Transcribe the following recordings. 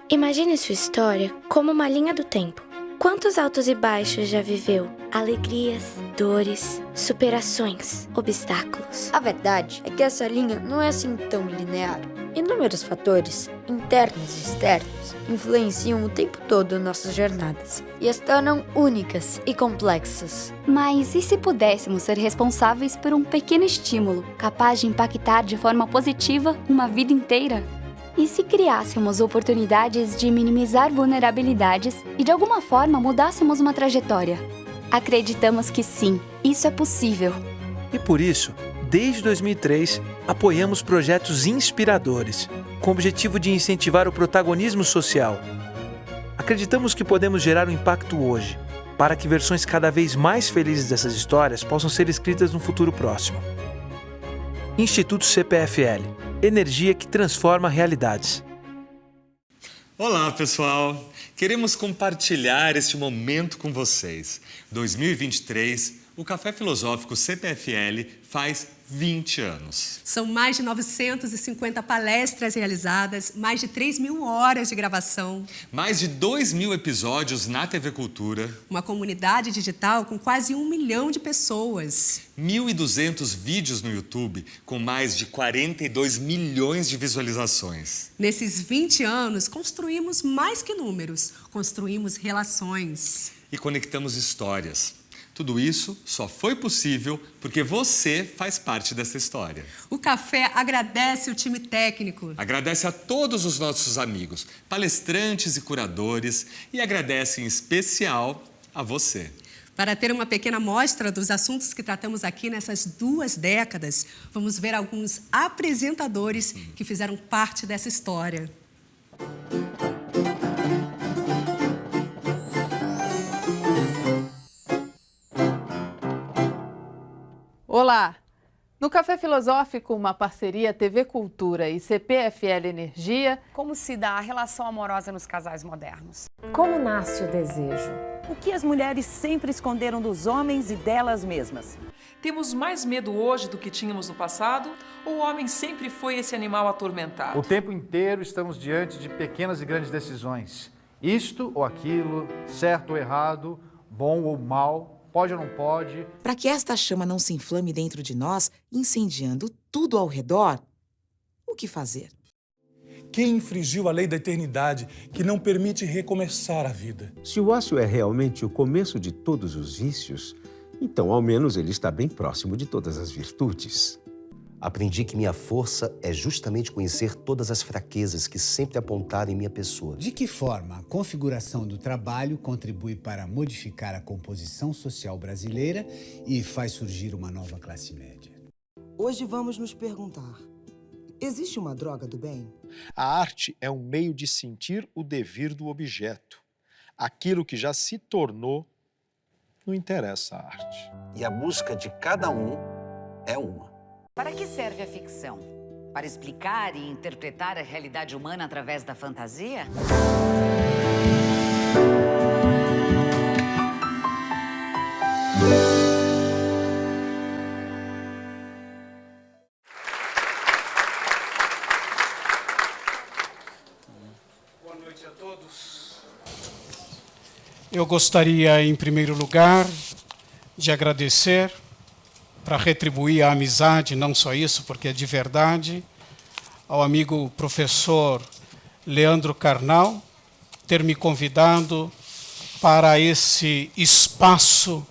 Imagine sua história como uma linha do tempo. Quantos altos e baixos já viveu? Alegrias, dores, superações, obstáculos. A verdade é que essa linha não é assim tão linear. Inúmeros fatores, internos e externos, influenciam o tempo todo nossas jornadas e as tornam únicas e complexas. Mas e se pudéssemos ser responsáveis por um pequeno estímulo, capaz de impactar de forma positiva uma vida inteira? E se criássemos oportunidades de minimizar vulnerabilidades e de alguma forma mudássemos uma trajetória? Acreditamos que sim, isso é possível. E por isso, desde 2003, apoiamos projetos inspiradores, com o objetivo de incentivar o protagonismo social. Acreditamos que podemos gerar um impacto hoje, para que versões cada vez mais felizes dessas histórias possam ser escritas no futuro próximo. Instituto CPFL. Energia que transforma realidades. Olá, pessoal! Queremos compartilhar este momento com vocês. 2023, o Café Filosófico CPFL faz 20 anos. São mais de 950 palestras realizadas, mais de 3.000 horas de gravação. Mais de 2.000 episódios na TV Cultura. Uma comunidade digital com quase 1 milhão de pessoas. 1.200 vídeos no YouTube com mais de 42 milhões de visualizações. Nesses 20 anos, construímos mais que números, construímos relações. E conectamos histórias. Tudo isso só foi possível porque você faz parte dessa história. O Café agradece o time técnico. Agradece a todos os nossos amigos, palestrantes e curadores, e agradece em especial a você. Para ter uma pequena amostra dos assuntos que tratamos aqui nessas 2 décadas, vamos ver alguns apresentadores que fizeram parte dessa história. Olá! No Café Filosófico, uma parceria TV Cultura e CPFL Energia. Como se dá a relação amorosa nos casais modernos? Como nasce o desejo? O que as mulheres sempre esconderam dos homens e delas mesmas? Temos mais medo hoje do que tínhamos no passado? Ou o homem sempre foi esse animal atormentado? O tempo inteiro estamos diante de pequenas e grandes decisões. Isto ou aquilo, certo ou errado, bom ou mal. Pode ou não pode? Para que esta chama não se inflame dentro de nós, incendiando tudo ao redor, o que fazer? Quem infringiu a lei da eternidade, que não permite recomeçar a vida? Se o ócio é realmente o começo de todos os vícios, então ao menos ele está bem próximo de todas as virtudes. Aprendi que minha força é justamente conhecer todas as fraquezas que sempre apontaram em minha pessoa. De que forma a configuração do trabalho contribui para modificar a composição social brasileira e faz surgir uma nova classe média? Hoje vamos nos perguntar, existe uma droga do bem? A arte é um meio de sentir o devir do objeto. Aquilo que já se tornou, não interessa a arte. E a busca de cada um é uma. Para que serve a ficção? Para explicar e interpretar a realidade humana através da fantasia? Boa noite a todos. Eu gostaria, em primeiro lugar, de agradecer, para retribuir a amizade, não só isso, porque é de verdade, ao amigo professor Leandro Carnal, ter me convidado para esse espaço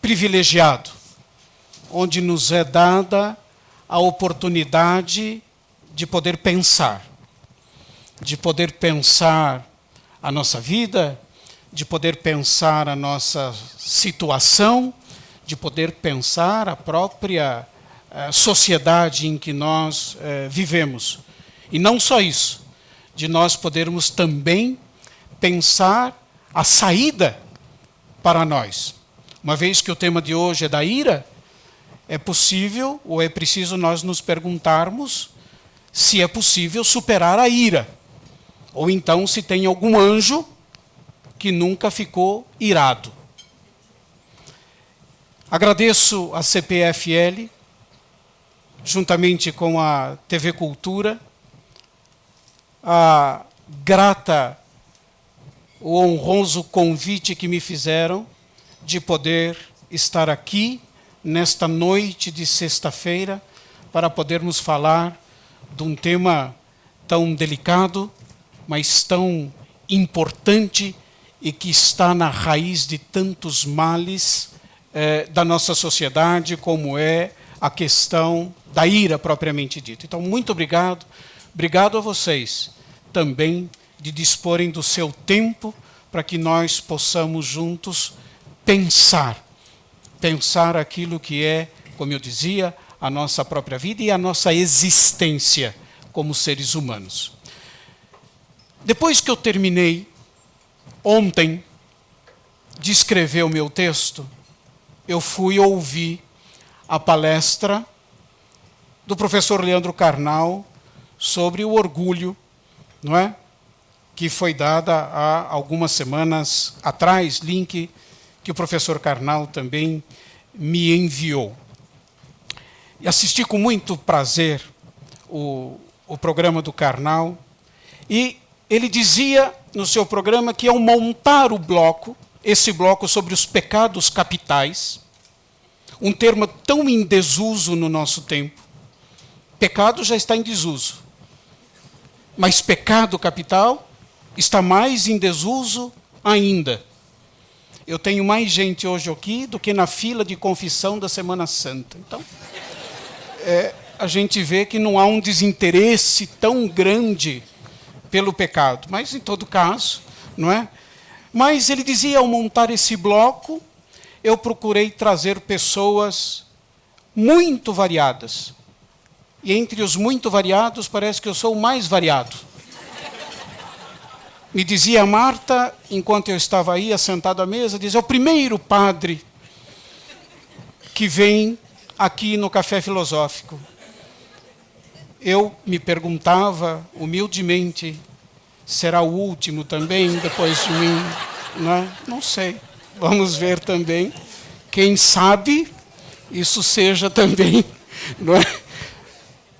privilegiado, onde nos é dada a oportunidade de poder pensar a nossa vida, de poder pensar a nossa situação, de poder pensar a própria sociedade em que nós vivemos. E não só isso, de nós podermos também pensar a saída para nós. Uma vez que o tema de hoje é da ira, é possível ou é preciso nós nos perguntarmos se é possível superar a ira, ou então se tem algum anjo que nunca ficou irado. Agradeço a CPFL, juntamente com a TV Cultura, a grata o honroso convite que me fizeram de poder estar aqui nesta noite de sexta-feira para podermos falar de um tema tão delicado, mas tão importante e que está na raiz de tantos males da nossa sociedade, como é a questão da ira propriamente dita. Então, muito obrigado. Obrigado a vocês também de disporem do seu tempo para que nós possamos juntos pensar aquilo que é, como eu dizia, a nossa própria vida e a nossa existência como seres humanos. Depois que eu terminei, ontem, de escrever o meu texto, eu fui ouvir a palestra do professor Leandro Carnal sobre o orgulho, não é? Que foi dada há algumas semanas atrás, link que o professor Carnal também me enviou. E assisti com muito prazer o programa do Carnal, e ele dizia no seu programa que ao montar o bloco, esse bloco sobre os pecados capitais, um termo tão em desuso no nosso tempo, pecado já está em desuso, mas pecado capital está mais em desuso ainda. Eu tenho mais gente hoje aqui do que na fila de confissão da Semana Santa. Então, a gente vê que não há um desinteresse tão grande pelo pecado. Mas, em todo caso, não é? Mas ele dizia, ao montar esse bloco, eu procurei trazer pessoas muito variadas. E entre os muito variados, parece que eu sou o mais variado. Me dizia a Marta, enquanto eu estava aí, assentado à mesa, dizia, é o primeiro padre que vem aqui no Café Filosófico. Eu me perguntava, humildemente, será o último também, depois de mim? Não é? Não sei. Vamos ver também. Quem sabe isso seja também, não é?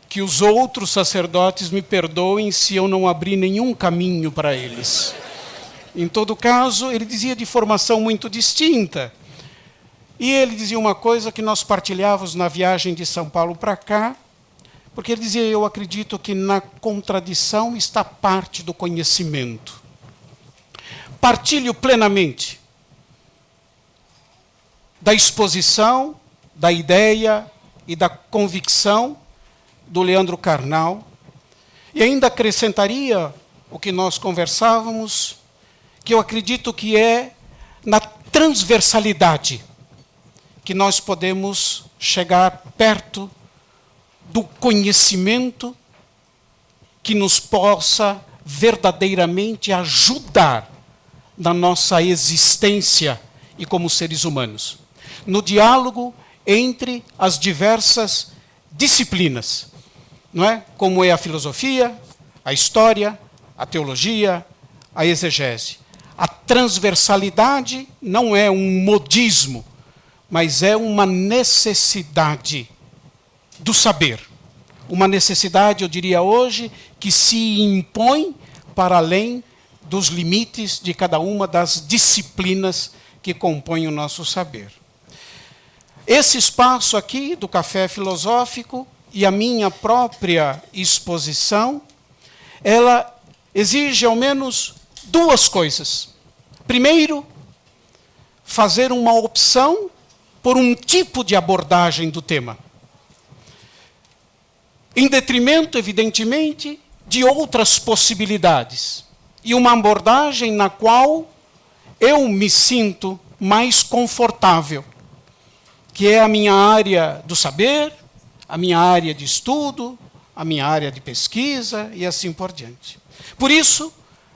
Que os outros sacerdotes me perdoem se eu não abrir nenhum caminho para eles. Em todo caso, ele dizia de formação muito distinta. E ele dizia uma coisa que nós partilhávamos na viagem de São Paulo para cá, porque ele dizia, eu acredito que na contradição está parte do conhecimento. Partilho plenamente da exposição, da ideia e da convicção do Leandro Carnal, e ainda acrescentaria o que nós conversávamos, que eu acredito que é na transversalidade que nós podemos chegar perto do conhecimento que nos possa verdadeiramente ajudar na nossa existência e como seres humanos, no diálogo entre as diversas disciplinas, não é? Como é a filosofia, a história, a teologia, a exegese. A transversalidade não é um modismo, mas é uma necessidade do saber. Uma necessidade, eu diria hoje, que se impõe para além dos limites de cada uma das disciplinas que compõem o nosso saber. Esse espaço aqui do Café Filosófico e a minha própria exposição, ela exige ao menos duas coisas. Primeiro, fazer uma opção por um tipo de abordagem do tema, em detrimento, evidentemente, de outras possibilidades. E uma abordagem na qual eu me sinto mais confortável, que é a minha área do saber, a minha área de estudo, a minha área de pesquisa e assim por diante. Por isso,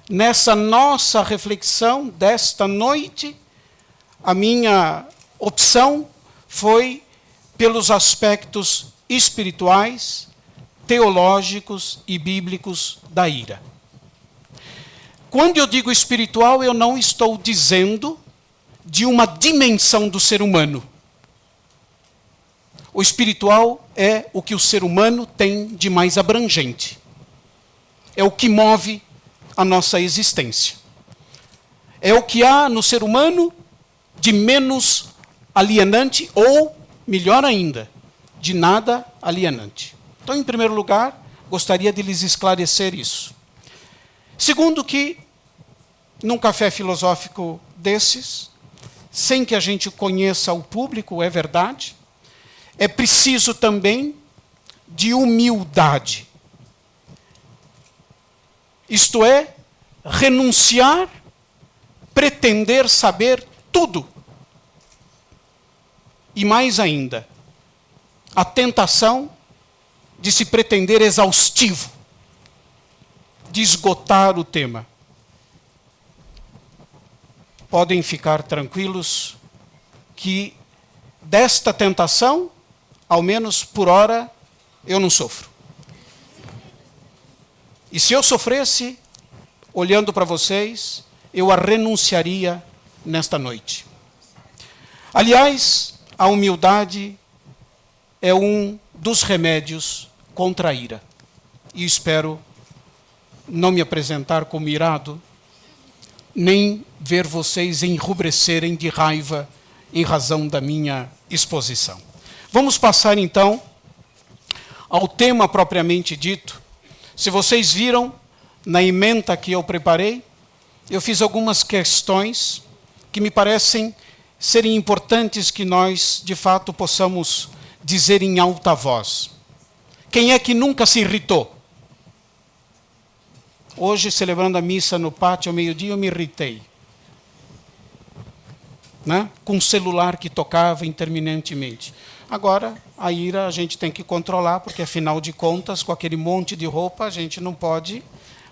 nessa nossa reflexão desta noite, a minha opção foi pelos aspectos espirituais, teológicos e bíblicos da ira. Quando eu digo espiritual, eu não estou dizendo de uma dimensão do ser humano. O espiritual é o que o ser humano tem de mais abrangente. É o que move a nossa existência. É o que há no ser humano de menos alienante ou, melhor ainda, de nada alienante. Então, em primeiro lugar, gostaria de lhes esclarecer isso. Segundo, que num café filosófico desses, sem que a gente conheça o público, é verdade, é preciso também de humildade. Isto é, renunciar, pretender saber tudo. E mais ainda, a tentação de se pretender exaustivo, de esgotar o tema. Podem ficar tranquilos que desta tentação, ao menos por hora, eu não sofro. E se eu sofresse, olhando para vocês, eu a renunciaria nesta noite. Aliás, a humildade é um dos remédios contra a ira. E espero não me apresentar como irado, nem ver vocês enrubescerem de raiva em razão da minha exposição. Vamos passar, então, ao tema propriamente dito. Se vocês viram, na ementa que eu preparei, eu fiz algumas questões que me parecem serem importantes que nós, de fato, possamos dizer em alta voz. Quem é que nunca se irritou? Hoje, celebrando a missa no pátio ao meio-dia, eu me irritei. Né? Com um celular que tocava interminentemente. Agora, a ira a gente tem que controlar, porque, afinal de contas, com aquele monte de roupa, a gente não pode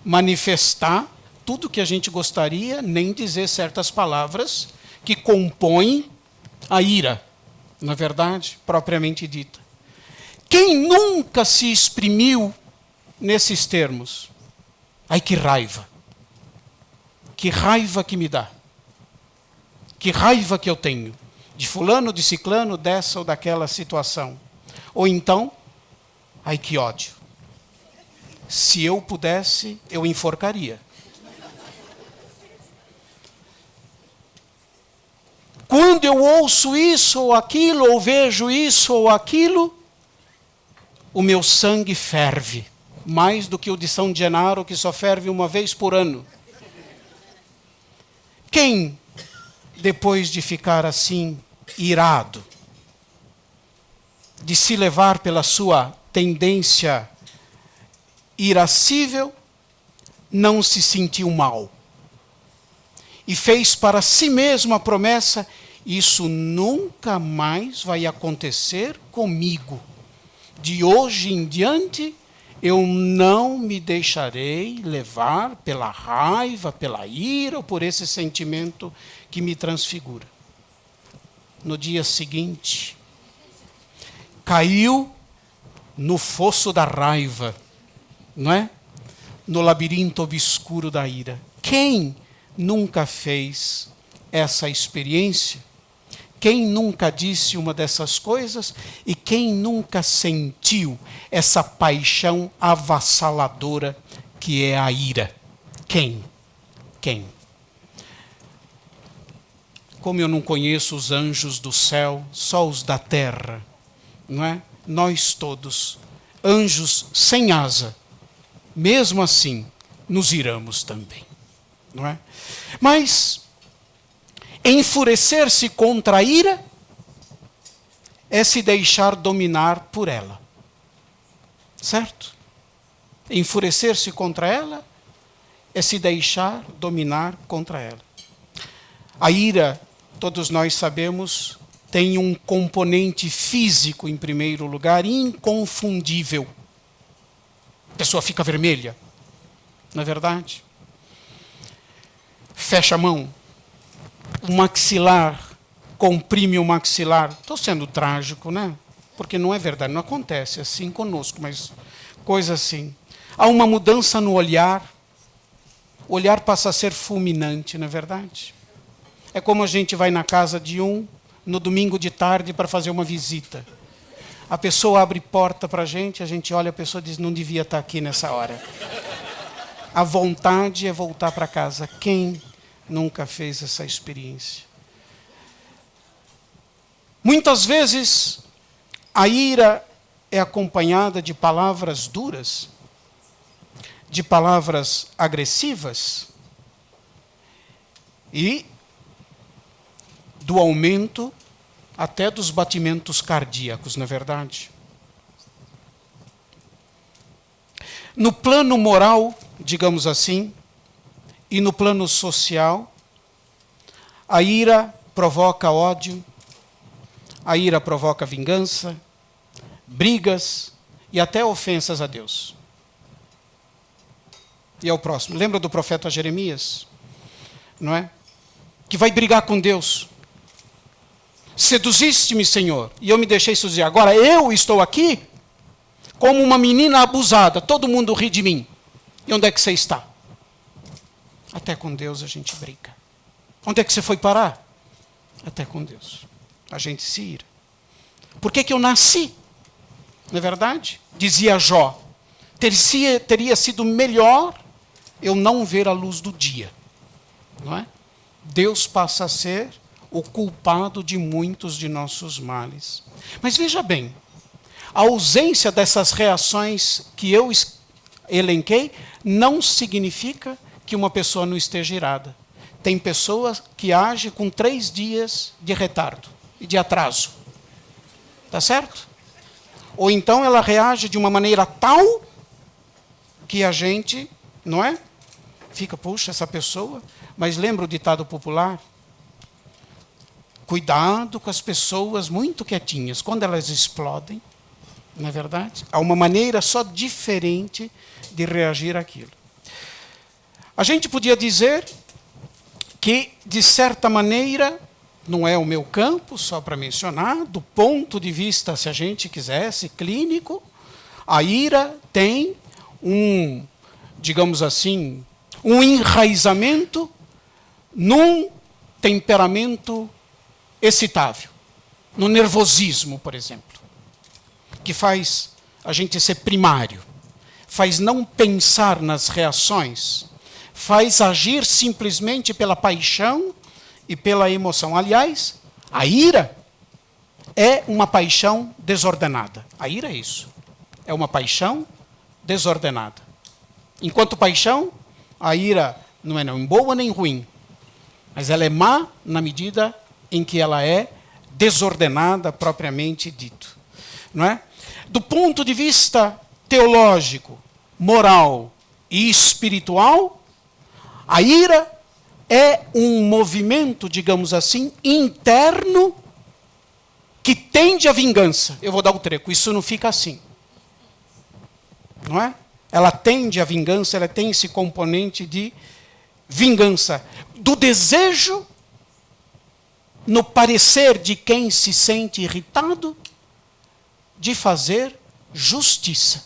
manifestar tudo que a gente gostaria, nem dizer certas palavras que compõem a ira, na verdade, propriamente dita. Quem nunca se exprimiu nesses termos? Ai, que raiva! Que raiva que me dá! Que raiva que eu tenho de fulano, de ciclano, dessa ou daquela situação. Ou então, ai, que ódio! Se eu pudesse, eu enforcaria. Quando eu ouço isso ou aquilo, ou vejo isso ou aquilo, o meu sangue ferve. Mais do que o de São Genaro, que só ferve uma vez por ano. Quem, depois de ficar assim, irado, de se levar pela sua tendência irascível, não se sentiu mal. E fez para si mesmo a promessa: isso nunca mais vai acontecer comigo. De hoje em diante, eu não me deixarei levar pela raiva, pela ira ou por esse sentimento que me transfigura. No dia seguinte, caiu no fosso da raiva, não é? No labirinto obscuro da ira. Quem nunca fez essa experiência? Quem nunca disse uma dessas coisas? E quem nunca sentiu essa paixão avassaladora que é a ira? Quem? Quem? Como eu não conheço os anjos do céu, só os da terra, não é? Nós todos, anjos sem asa, mesmo assim, nos iramos também, não é? Mas enfurecer-se contra a ira é se deixar dominar por ela. Certo? Enfurecer-se contra ela é se deixar dominar contra ela. A ira, todos nós sabemos, tem um componente físico, em primeiro lugar, inconfundível. A pessoa fica vermelha, não é verdade? Fecha a mão. O maxilar, comprime o maxilar. Estou sendo trágico, né? Porque não é verdade, não acontece assim conosco, mas coisa assim. Há uma mudança no olhar. O olhar passa a ser fulminante, não é verdade? É como a gente vai na casa de um no domingo de tarde para fazer uma visita. A pessoa abre porta para a gente olha a pessoa e diz: não devia estar aqui nessa hora. A vontade é voltar para casa. Quem nunca fez essa experiência? Muitas vezes, a ira é acompanhada de palavras duras, de palavras agressivas e do aumento até dos batimentos cardíacos, não é verdade? No plano moral, digamos assim, e no plano social, a ira provoca ódio, a ira provoca vingança, brigas e até ofensas a Deus. E ao próximo. Lembra do profeta Jeremias? Não é? Que vai brigar com Deus. Seduziste-me, Senhor, e eu me deixei seduzir. Agora eu estou aqui como uma menina abusada. Todo mundo ri de mim. E onde é que você está? Até com Deus a gente briga. Onde é que você foi parar? Até com Deus. A gente se ira. Por que eu nasci? Não é verdade? Dizia Jó. Teria sido melhor eu não ver a luz do dia. Não é? Deus passa a ser o culpado de muitos de nossos males. Mas veja bem, a ausência dessas reações que eu elenquei não significa que uma pessoa não esteja irada. Tem pessoas que agem com 3 dias de retardo e de atraso. Tá certo? Ou então ela reage de uma maneira tal que a gente, não é? Fica, puxa, essa pessoa. Mas lembra o ditado popular? Cuidado com as pessoas muito quietinhas. Quando elas explodem, não é verdade? Há uma maneira só diferente de reagir àquilo. A gente podia dizer que, de certa maneira, não é o meu campo, só para mencionar, do ponto de vista, se a gente quisesse, clínico, a ira tem digamos assim, um enraizamento num temperamento excitável, no nervosismo, por exemplo, que faz a gente ser primário, faz não pensar nas reações, faz agir simplesmente pela paixão e pela emoção. Aliás, a ira é uma paixão desordenada. A ira é isso. É uma paixão desordenada. Enquanto paixão, a ira não é nem boa nem ruim, mas ela é má na medida em que ela é desordenada propriamente dito. Não é? Do ponto de vista teológico, moral e espiritual, a ira é um movimento, digamos assim, interno que tende à vingança. Eu vou dar o treco, isso não fica assim. Não é? Ela tende à vingança, ela tem esse componente de vingança. Do desejo, no parecer de quem se sente irritado, de fazer justiça.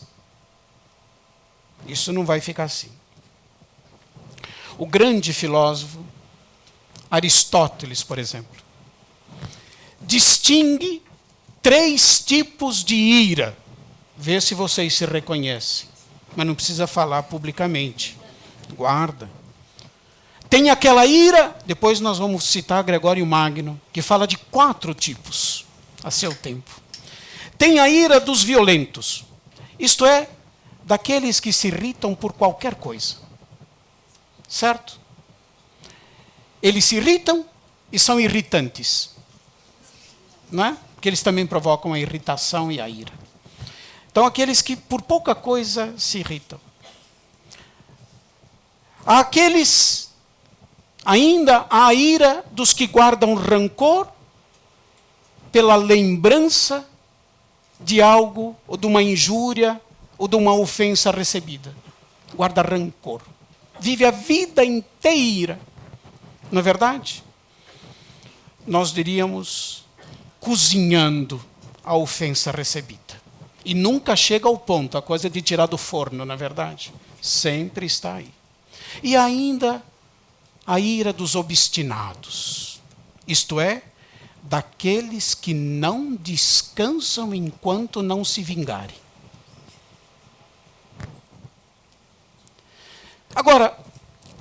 Isso não vai ficar assim. O grande filósofo Aristóteles, por exemplo, distingue 3 tipos de ira. Vê se vocês se reconhecem. Mas não precisa falar publicamente. Guarda. Tem aquela ira, depois nós vamos citar Gregório Magno, que fala de 4 tipos a seu tempo. Tem a ira dos violentos. Isto é, daqueles que se irritam por qualquer coisa. Certo? Eles se irritam e são irritantes. Não é? Porque eles também provocam a irritação e a ira. Então, aqueles que por pouca coisa se irritam. Há aqueles, ainda a ira dos que guardam rancor pela lembrança de algo, ou de uma injúria, ou de uma ofensa recebida. Guarda rancor. Vive a vida inteira. Não é verdade? Nós diríamos, cozinhando a ofensa recebida. E nunca chega ao ponto, a coisa de tirar do forno, não é verdade? Sempre está aí. E ainda a ira dos obstinados. Isto é, daqueles que não descansam enquanto não se vingarem. Agora,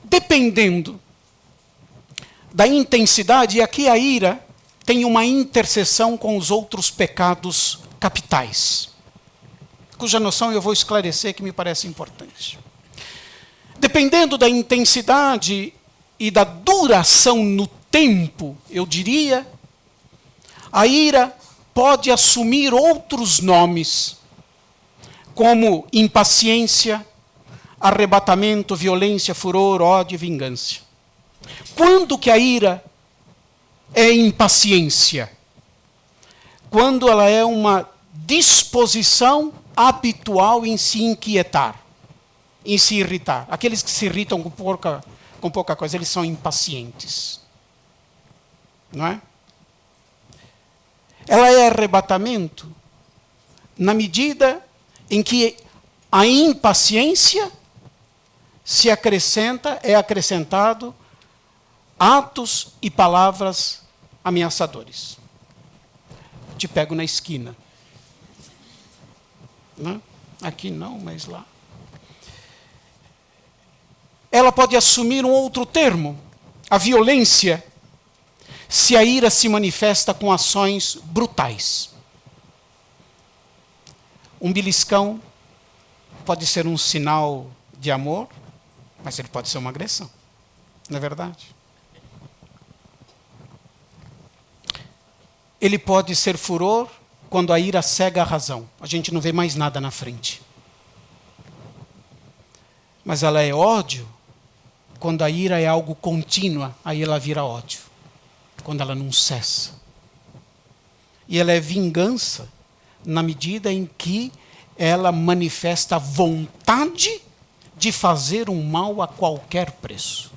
dependendo da intensidade, e aqui a ira tem uma interseção com os outros pecados capitais, cuja noção eu vou esclarecer que me parece importante. Dependendo da intensidade e da duração no tempo, eu diria, a ira pode assumir outros nomes, como impaciência, arrebatamento, violência, furor, ódio e vingança. Quando que a ira é impaciência? Quando ela é uma disposição habitual em se inquietar, em se irritar. Aqueles que se irritam com pouca coisa, eles são impacientes. Não é? Ela é arrebatamento na medida em que a impaciência é acrescentado atos e palavras ameaçadores. Te pego na esquina. Não? Aqui não, mas lá. Ela pode assumir um outro termo, a violência, se a ira se manifesta com ações brutais. Um beliscão pode ser um sinal de amor, mas ele pode ser uma agressão. Não é verdade? Ele pode ser furor quando a ira cega a razão. A gente não vê mais nada na frente. Mas ela é ódio quando a ira é algo contínua, aí ela vira ódio. Quando ela não cessa. E ela é vingança na medida em que ela manifesta a vontade de fazer um mal a qualquer preço.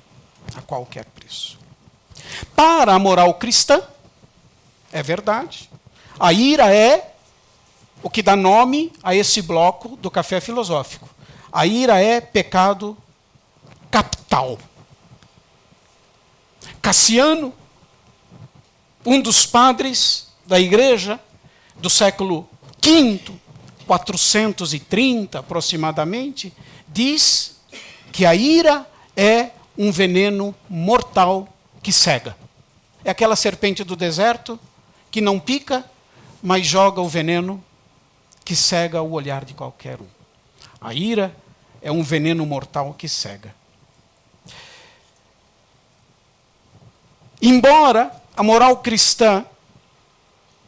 A qualquer preço. Para a moral cristã, é verdade, a ira é o que dá nome a esse bloco do Café Filosófico. A ira é pecado capital. Cassiano, um dos padres da igreja do século V, 430 aproximadamente, diz que a ira é um veneno mortal que cega. É aquela serpente do deserto que não pica, mas joga o veneno que cega o olhar de qualquer um. A ira é um veneno mortal que cega. Embora a moral cristã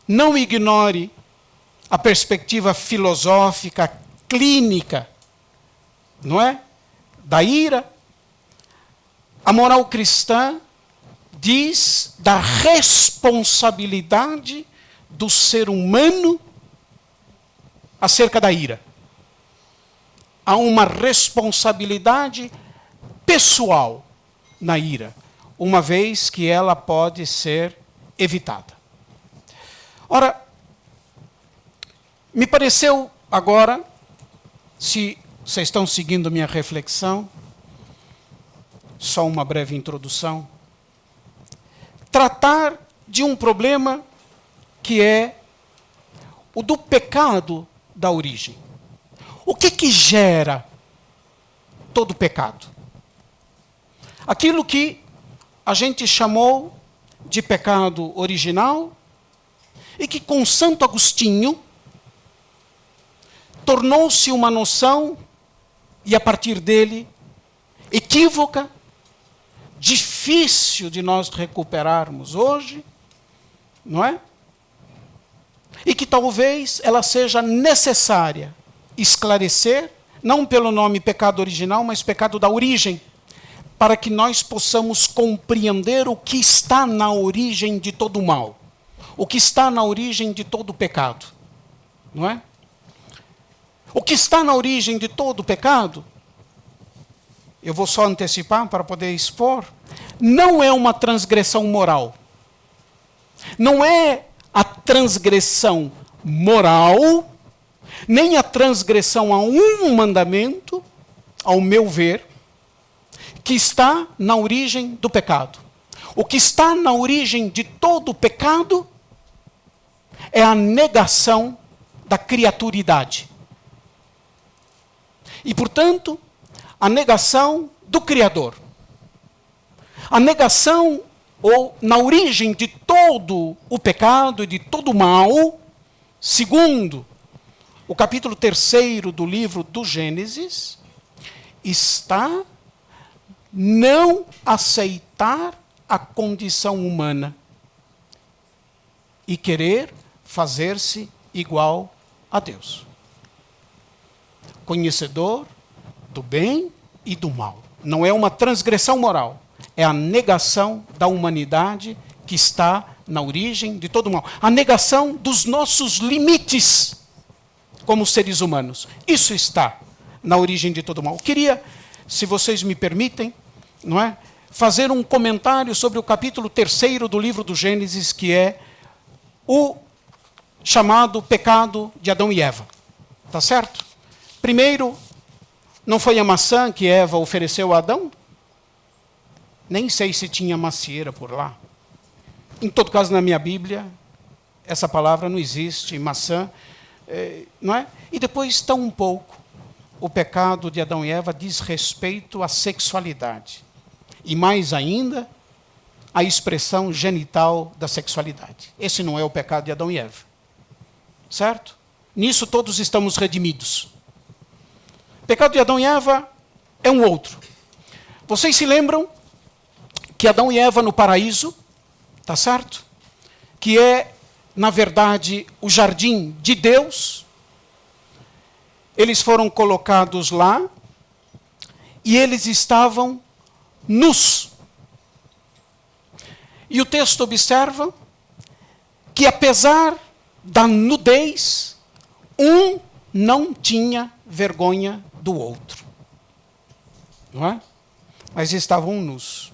não ignore a perspectiva filosófica, clínica, não é? Da ira, a moral cristã diz da responsabilidade do ser humano acerca da ira. Há uma responsabilidade pessoal na ira, uma vez que ela pode ser evitada. Ora, me pareceu agora, se vocês estão seguindo minha reflexão, só uma breve introdução, tratar de um problema que é o do pecado da origem. O que gera todo pecado? Aquilo que a gente chamou de pecado original e que com Santo Agostinho tornou-se uma noção, e a partir dele, equívoca, difícil de nós recuperarmos hoje, não é? E que talvez ela seja necessária esclarecer, não pelo nome pecado original, mas pecado da origem, para que nós possamos compreender o que está na origem de todo o mal, o que está na origem de todo o pecado, não é? O que está na origem de todo o pecado, eu vou só antecipar para poder expor, não é uma transgressão moral. Não é a transgressão moral, nem a transgressão a um mandamento, ao meu ver, que está na origem do pecado. O que está na origem de todo o pecado é a negação da criaturidade. E, portanto, a negação do Criador. A negação, ou na origem de todo o pecado e de todo o mal, segundo o capítulo 3º do livro do Gênesis, está não aceitar a condição humana e querer fazer-se igual a Deus. Conhecedor do bem e do mal. Não é uma transgressão moral, é a negação da humanidade que está na origem de todo o mal. A negação dos nossos limites como seres humanos. Isso está na origem de todo o mal. Eu queria, se vocês me permitem, não é, fazer um comentário sobre o capítulo 3º do livro do Gênesis, que é o chamado pecado de Adão e Eva. Tá certo? Primeiro, não foi a maçã que Eva ofereceu a Adão? Nem sei se tinha macieira por lá. Em todo caso, na minha Bíblia, essa palavra não existe, maçã, não é? E depois, tão um pouco, o pecado de Adão e Eva diz respeito à sexualidade. E mais ainda, a expressão genital da sexualidade. Esse não é o pecado de Adão e Eva. Certo? Nisso todos estamos redimidos. O pecado de Adão e Eva é um outro. Vocês se lembram que Adão e Eva no paraíso, tá certo? Que é, na verdade, o jardim de Deus. Eles foram colocados lá e eles estavam nus. E o texto observa que, apesar da nudez, um não tinha vergonha do outro. Não é? Mas estavam nus.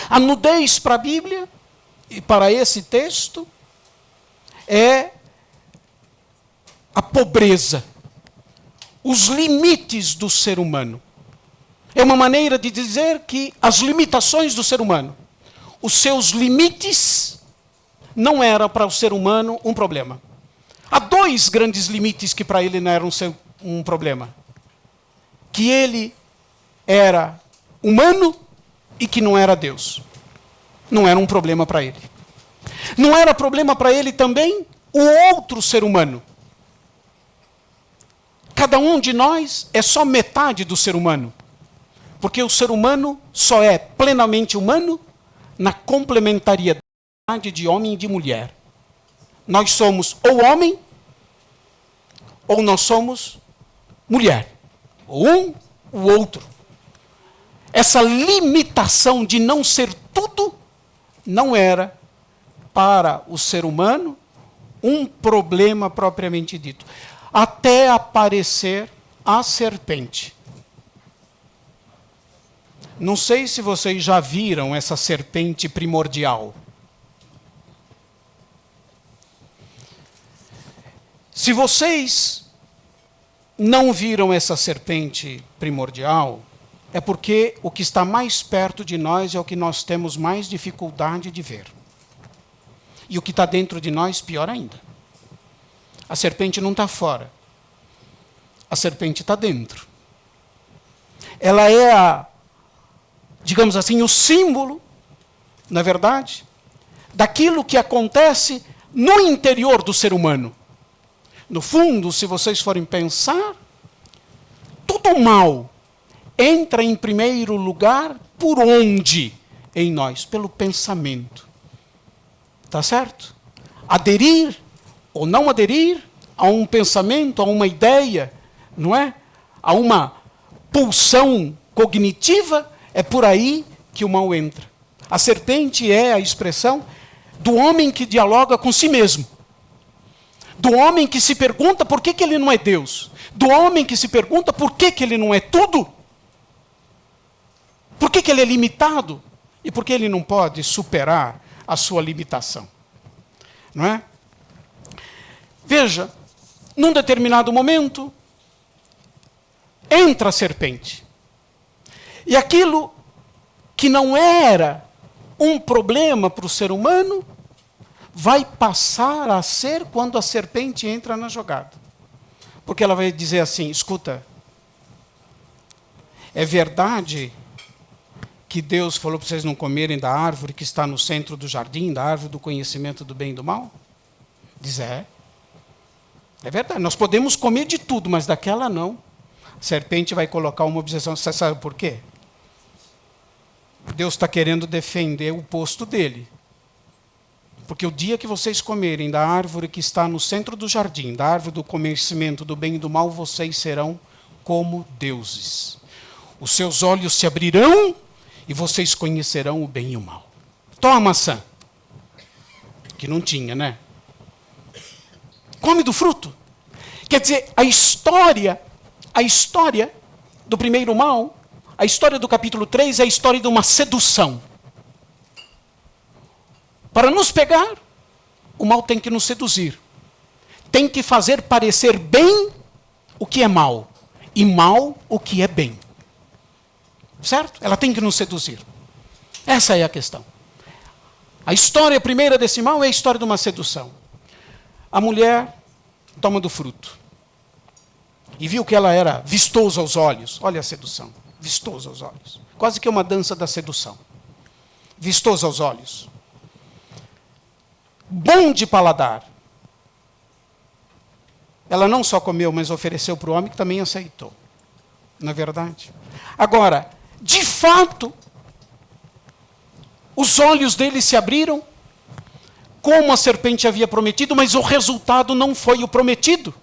A nudez para a Bíblia e para esse texto é a pobreza, os limites do ser humano. É uma maneira de dizer que as limitações do ser humano, os seus limites, não eram para o ser humano um problema. Há dois grandes limites que para ele não eram um problema. Que ele era humano e que não era Deus. Não era um problema para ele. Não era problema para ele também o outro ser humano. Cada um de nós é só metade do ser humano. Porque o ser humano só é plenamente humano na complementariedade de homem e de mulher. Nós somos ou homem, ou nós somos mulher. Ou um, o outro. Essa limitação de não ser tudo não era para o ser humano um problema propriamente dito. Até aparecer a serpente. Não sei se vocês já viram essa serpente primordial. Se vocês não viram essa serpente primordial, é porque o que está mais perto de nós é o que nós temos mais dificuldade de ver. E o que está dentro de nós, pior ainda. A serpente não está fora. A serpente está dentro. Ela é digamos assim, o símbolo, na verdade, daquilo que acontece no interior do ser humano. No fundo, se vocês forem pensar, todo o mal entra em primeiro lugar por onde em nós? Pelo pensamento. Tá certo? Aderir ou não aderir a um pensamento, a uma ideia, não é? A uma pulsão cognitiva, é por aí que o mal entra. A serpente é a expressão do homem que dialoga com si mesmo. Do homem que se pergunta por que ele não é Deus. Do homem que se pergunta por que ele não é tudo. Por que ele é limitado? E por que ele não pode superar a sua limitação? Não é? Veja, num determinado momento, entra a serpente. E aquilo que não era um problema para o ser humano, vai passar a ser quando a serpente entra na jogada. Porque ela vai dizer assim, escuta, É verdade que Deus falou para vocês não comerem da árvore que está no centro do jardim, da árvore do conhecimento do bem e do mal? Diz, é verdade, nós podemos comer de tudo, mas daquela não. A serpente vai colocar uma objeção, você sabe por quê? Deus está querendo defender o posto dele. Porque o dia que vocês comerem da árvore que está no centro do jardim, da árvore do conhecimento do bem e do mal, vocês serão como deuses. Os seus olhos se abrirão e vocês conhecerão o bem e o mal. Toma a maçã. Que não tinha, né? Come do fruto. Quer dizer, a história do primeiro mal, a história do capítulo 3 é a história de uma sedução. Para nos pegar, o mal tem que nos seduzir. Tem que fazer parecer bem o que é mal e mal o que é bem. Certo? Ela tem que nos seduzir. Essa é a questão. A história primeira desse mal é a história de uma sedução. A mulher toma do fruto. E viu que ela era vistosa aos olhos. Olha a sedução. Vistosa aos olhos. Quase que uma dança da sedução. Vistosa aos olhos. Bom de paladar. Ela não só comeu, mas ofereceu para o homem que também aceitou. Não é verdade? Agora, de fato, os olhos dele se abriram, como a serpente havia prometido, mas o resultado não foi o prometido.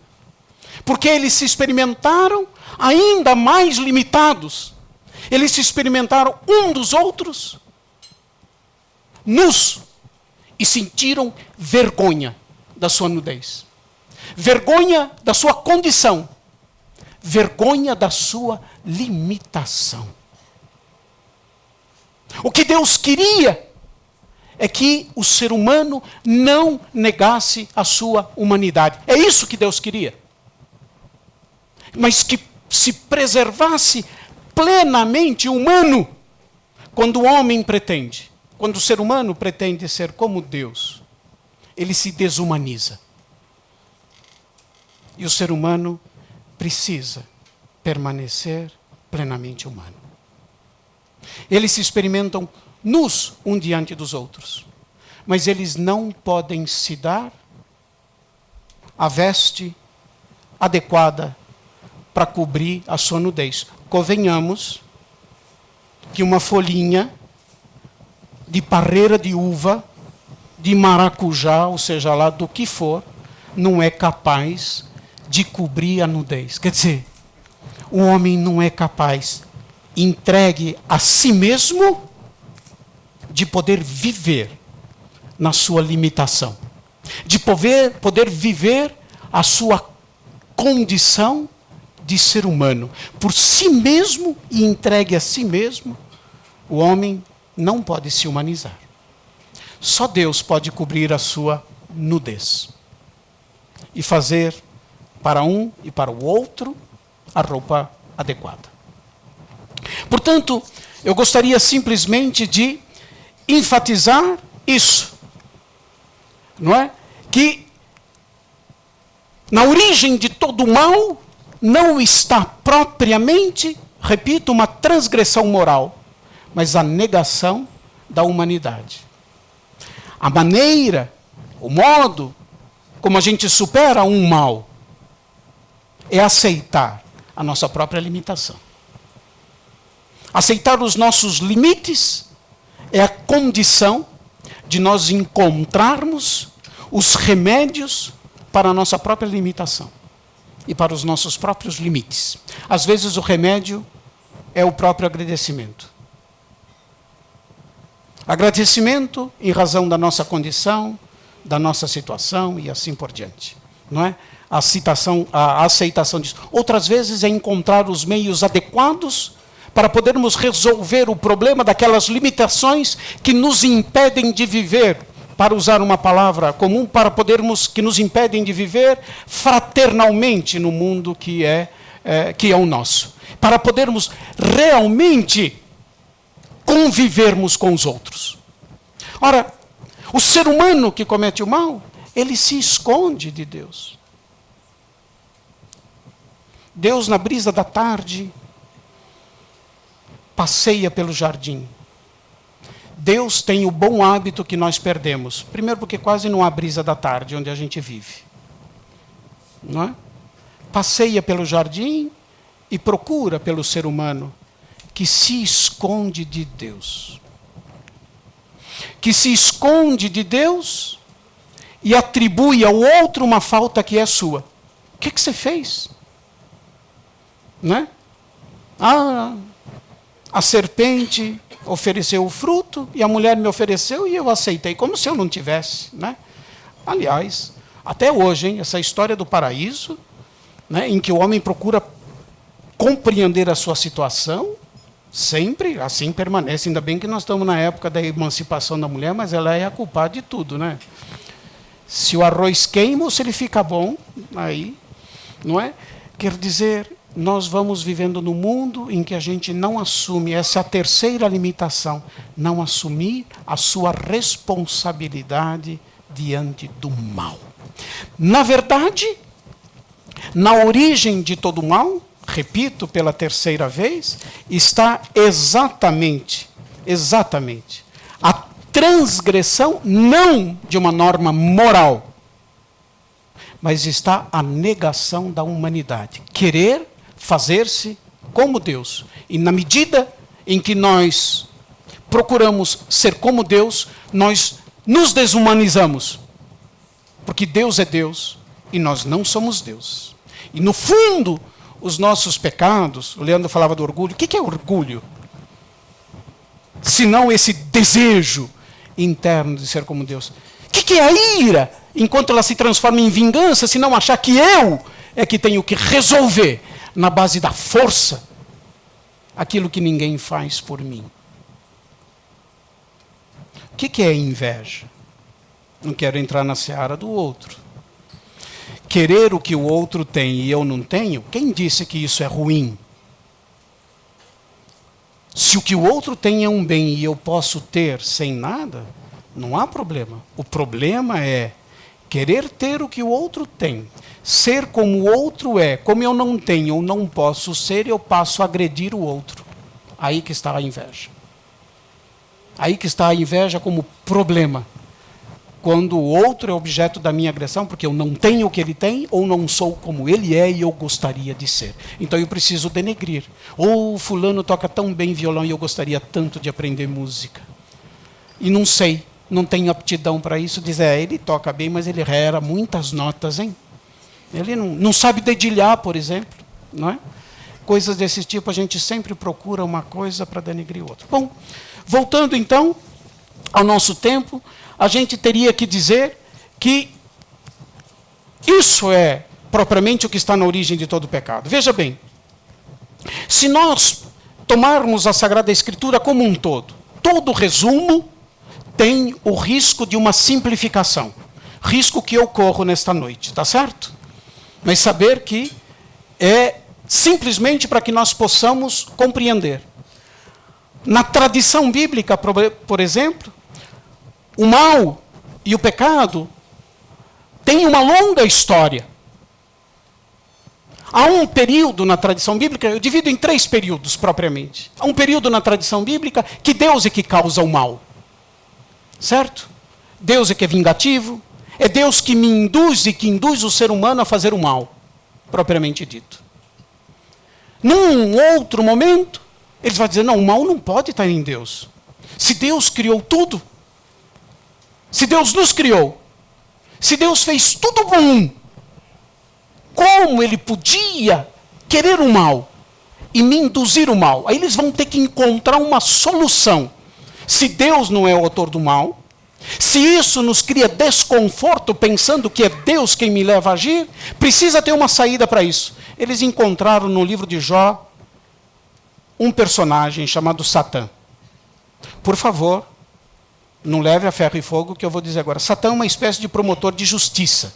Porque eles se experimentaram ainda mais limitados. Eles se experimentaram um dos outros, nus, e sentiram vergonha da sua nudez. Vergonha da sua condição. Vergonha da sua limitação. O que Deus queria é que o ser humano não negasse a sua humanidade. É isso que Deus queria. Mas que se preservasse plenamente humano. Quando o homem pretende, quando o ser humano pretende ser como Deus, ele se desumaniza. E o ser humano precisa permanecer plenamente humano. Eles se experimentam nus um diante dos outros, mas eles não podem se dar a veste adequada para cobrir a sua nudez. Convenhamos que uma folhinha de parreira de uva, de maracujá, ou seja lá do que for, não é capaz de cobrir a nudez. Quer dizer, o homem não é capaz, entregue a si mesmo, de poder viver na sua limitação. De poder viver a sua condição de ser humano. Por si mesmo e entregue a si mesmo, o homem não pode se humanizar. Só Deus pode cobrir a sua nudez. E fazer para um e para o outro a roupa adequada. Portanto, eu gostaria simplesmente de enfatizar isso. Não é? Que na origem de todo o mal não está propriamente, repito, uma transgressão moral, mas a negação da humanidade. A maneira, o modo como a gente supera um mal é aceitar a nossa própria limitação. Aceitar os nossos limites é a condição de nós encontrarmos os remédios para a nossa própria limitação e para os nossos próprios limites. Às vezes o remédio é o próprio agradecimento. Agradecimento em razão da nossa condição, da nossa situação e assim por diante. Não é? A aceitação disso. Outras vezes é encontrar os meios adequados para podermos resolver o problema daquelas limitações que nos impedem de viver, para usar uma palavra comum, que nos impedem de viver fraternalmente no mundo que é o nosso. Para podermos realmente convivermos com os outros. Ora, o ser humano que comete o mal, ele se esconde de Deus. Deus, na brisa da tarde, passeia pelo jardim. Deus tem o bom hábito que nós perdemos. Primeiro porque quase não há brisa da tarde onde a gente vive. Não é? Passeia pelo jardim e procura pelo ser humano que se esconde de Deus. Que se esconde de Deus e atribui ao outro uma falta que é sua. O que você fez? Né? A serpente ofereceu o fruto e a mulher me ofereceu e eu aceitei, como se eu não tivesse. Né? Aliás, até hoje, hein, essa história do paraíso, né, em que o homem procura compreender a sua situação, sempre assim permanece. Ainda bem que nós estamos na época da emancipação da mulher, mas ela é a culpada de tudo. Né? Se o arroz queima ou se ele fica bom, aí, não é? Quer dizer, nós vamos vivendo num mundo em que a gente não assume, essa é a terceira limitação, não assumir a sua responsabilidade diante do mal. Na verdade, na origem de todo mal, repito pela terceira vez, está exatamente a transgressão não de uma norma moral, mas está a negação da humanidade. Querer fazer-se como Deus. E na medida em que nós procuramos ser como Deus, nós nos desumanizamos. Porque Deus é Deus e nós não somos Deus. E no fundo, os nossos pecados, o Leandro falava do orgulho. O que é orgulho? Senão esse desejo interno de ser como Deus. O que é a ira? Enquanto ela se transforma em vingança, se não achar que eu é que tenho que resolver, na base da força, aquilo que ninguém faz por mim. O que é inveja? Não quero entrar na seara do outro. Querer o que o outro tem e eu não tenho, quem disse que isso é ruim? Se o que o outro tem é um bem e eu posso ter sem nada, não há problema. O problema é querer ter o que o outro tem, ser como o outro é, como eu não tenho ou não posso ser, eu passo a agredir o outro. Aí que está a inveja. Aí que está a inveja como problema. Quando o outro é objeto da minha agressão, porque eu não tenho o que ele tem, ou não sou como ele é e eu gostaria de ser. Então eu preciso denegrir. Ou fulano toca tão bem violão e eu gostaria tanto de aprender música. E não sei. Não tenho aptidão para isso, diz, ele toca bem, mas ele erra muitas notas, hein? Ele não sabe dedilhar, por exemplo, não é? Coisas desse tipo, a gente sempre procura uma coisa para denegrir outra. Bom, voltando então ao nosso tempo, a gente teria que dizer que isso é propriamente o que está na origem de todo o pecado. Veja bem, se nós tomarmos a Sagrada Escritura como um todo resumo tem o risco de uma simplificação. Risco que eu corro nesta noite, tá certo? Mas saber que é simplesmente para que nós possamos compreender. Na tradição bíblica, por exemplo, o mal e o pecado têm uma longa história. Há um período na tradição bíblica, eu divido em 3 períodos propriamente. Há um período na tradição bíblica que Deus é que causa o mal. Certo? Deus é que é vingativo, é Deus que me induz e que induz o ser humano a fazer o mal, propriamente dito. Num outro momento, eles vão dizer, não, o mal não pode estar em Deus. Se Deus criou tudo, se Deus nos criou, se Deus fez tudo bom, como Ele podia querer o mal e me induzir o mal? Aí eles vão ter que encontrar uma solução. Se Deus não é o autor do mal, se isso nos cria desconforto pensando que é Deus quem me leva a agir, precisa ter uma saída para isso. Eles encontraram no livro de Jó um personagem chamado Satã. Por favor, não leve a ferro e fogo o que eu vou dizer agora. Satã é uma espécie de promotor de justiça.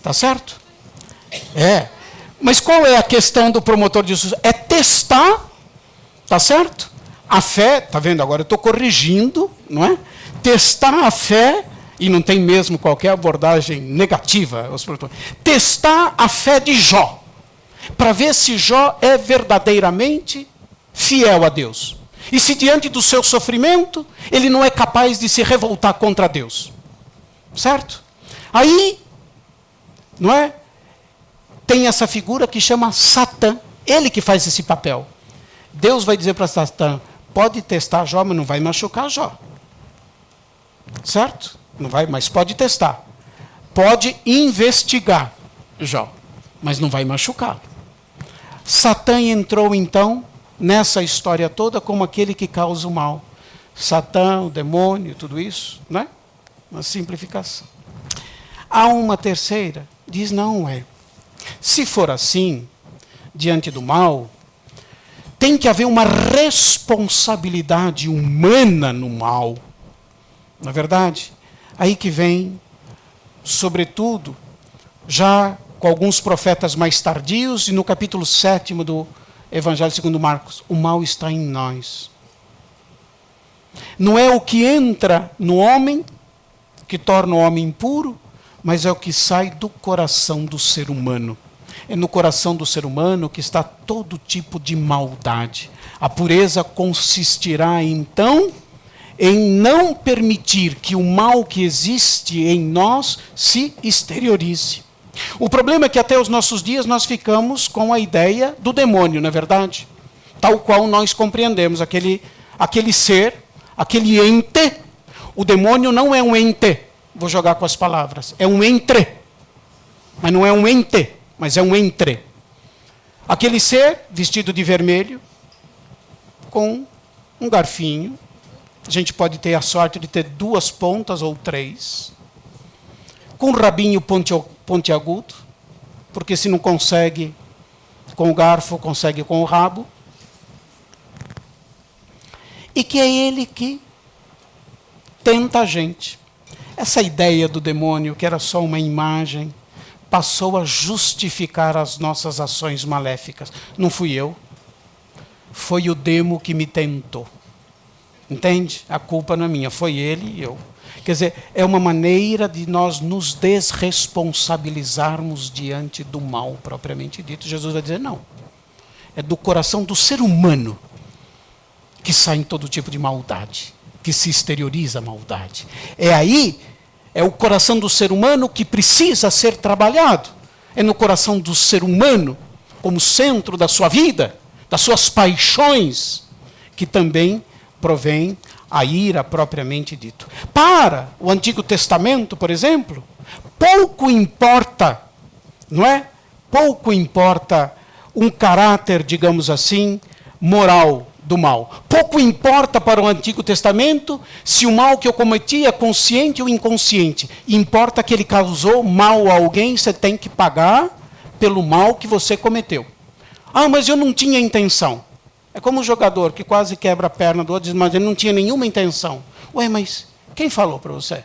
Tá certo? Mas qual é a questão do promotor de justiça? É testar, tá certo? A fé, tá vendo? Agora eu estou corrigindo, não é? Testar a fé, e não tem mesmo qualquer abordagem negativa. Testar a fé de Jó, para ver se Jó é verdadeiramente fiel a Deus. E se diante do seu sofrimento, ele não é capaz de se revoltar contra Deus. Certo? Aí, não é? Tem essa figura que chama Satã. Ele que faz esse papel. Deus vai dizer para Satã, pode testar Jó, mas não vai machucar Jó. Certo? Não vai, mas pode testar. Pode investigar Jó, mas não vai machucar. Satã entrou então nessa história toda como aquele que causa o mal. Satã, o demônio, tudo isso, né? Uma simplificação. Há uma terceira, diz não é. Se for assim, diante do mal, tem que haver uma responsabilidade humana no mal. Na verdade, aí que vem, sobretudo, já com alguns profetas mais tardios, e no capítulo 7 do Evangelho segundo Marcos, o mal está em nós. Não é o que entra no homem, que torna o homem impuro, mas é o que sai do coração do ser humano. É no coração do ser humano que está todo tipo de maldade. A pureza consistirá, então, em não permitir que o mal que existe em nós se exteriorize. O problema é que até os nossos dias nós ficamos com a ideia do demônio, não é verdade? Tal qual nós compreendemos, aquele ser, aquele ente. O demônio não é um ente, vou jogar com as palavras, é um entre. Mas não é um ente, mas é um entre. Aquele ser vestido de vermelho, com um garfinho. A gente pode ter a sorte de ter 2 pontas ou 3. Com um rabinho pontiagudo, porque se não consegue com o garfo, consegue com o rabo. E que é ele que tenta a gente. Essa ideia do demônio, que era só uma imagem, passou a justificar as nossas ações maléficas. Não fui eu, foi o demo que me tentou. Entende? A culpa não é minha, foi ele e eu. Quer dizer, é uma maneira de nós nos desresponsabilizarmos diante do mal propriamente dito. Jesus vai dizer, não. É do coração do ser humano que sai todo tipo de maldade, que se exterioriza a maldade. É o coração do ser humano que precisa ser trabalhado. É no coração do ser humano, como centro da sua vida, das suas paixões, que também provém a ira propriamente dito. Para o Antigo Testamento, por exemplo, pouco importa, não é? Pouco importa um caráter, digamos assim, moral do mal. Pouco importa para o Antigo Testamento se o mal que eu cometi é consciente ou inconsciente. Importa que ele causou mal a alguém, você tem que pagar pelo mal que você cometeu. Ah, mas eu não tinha intenção. É como um jogador que quase quebra a perna do outro, diz, mas ele não tinha nenhuma intenção. Ué, mas quem falou para você?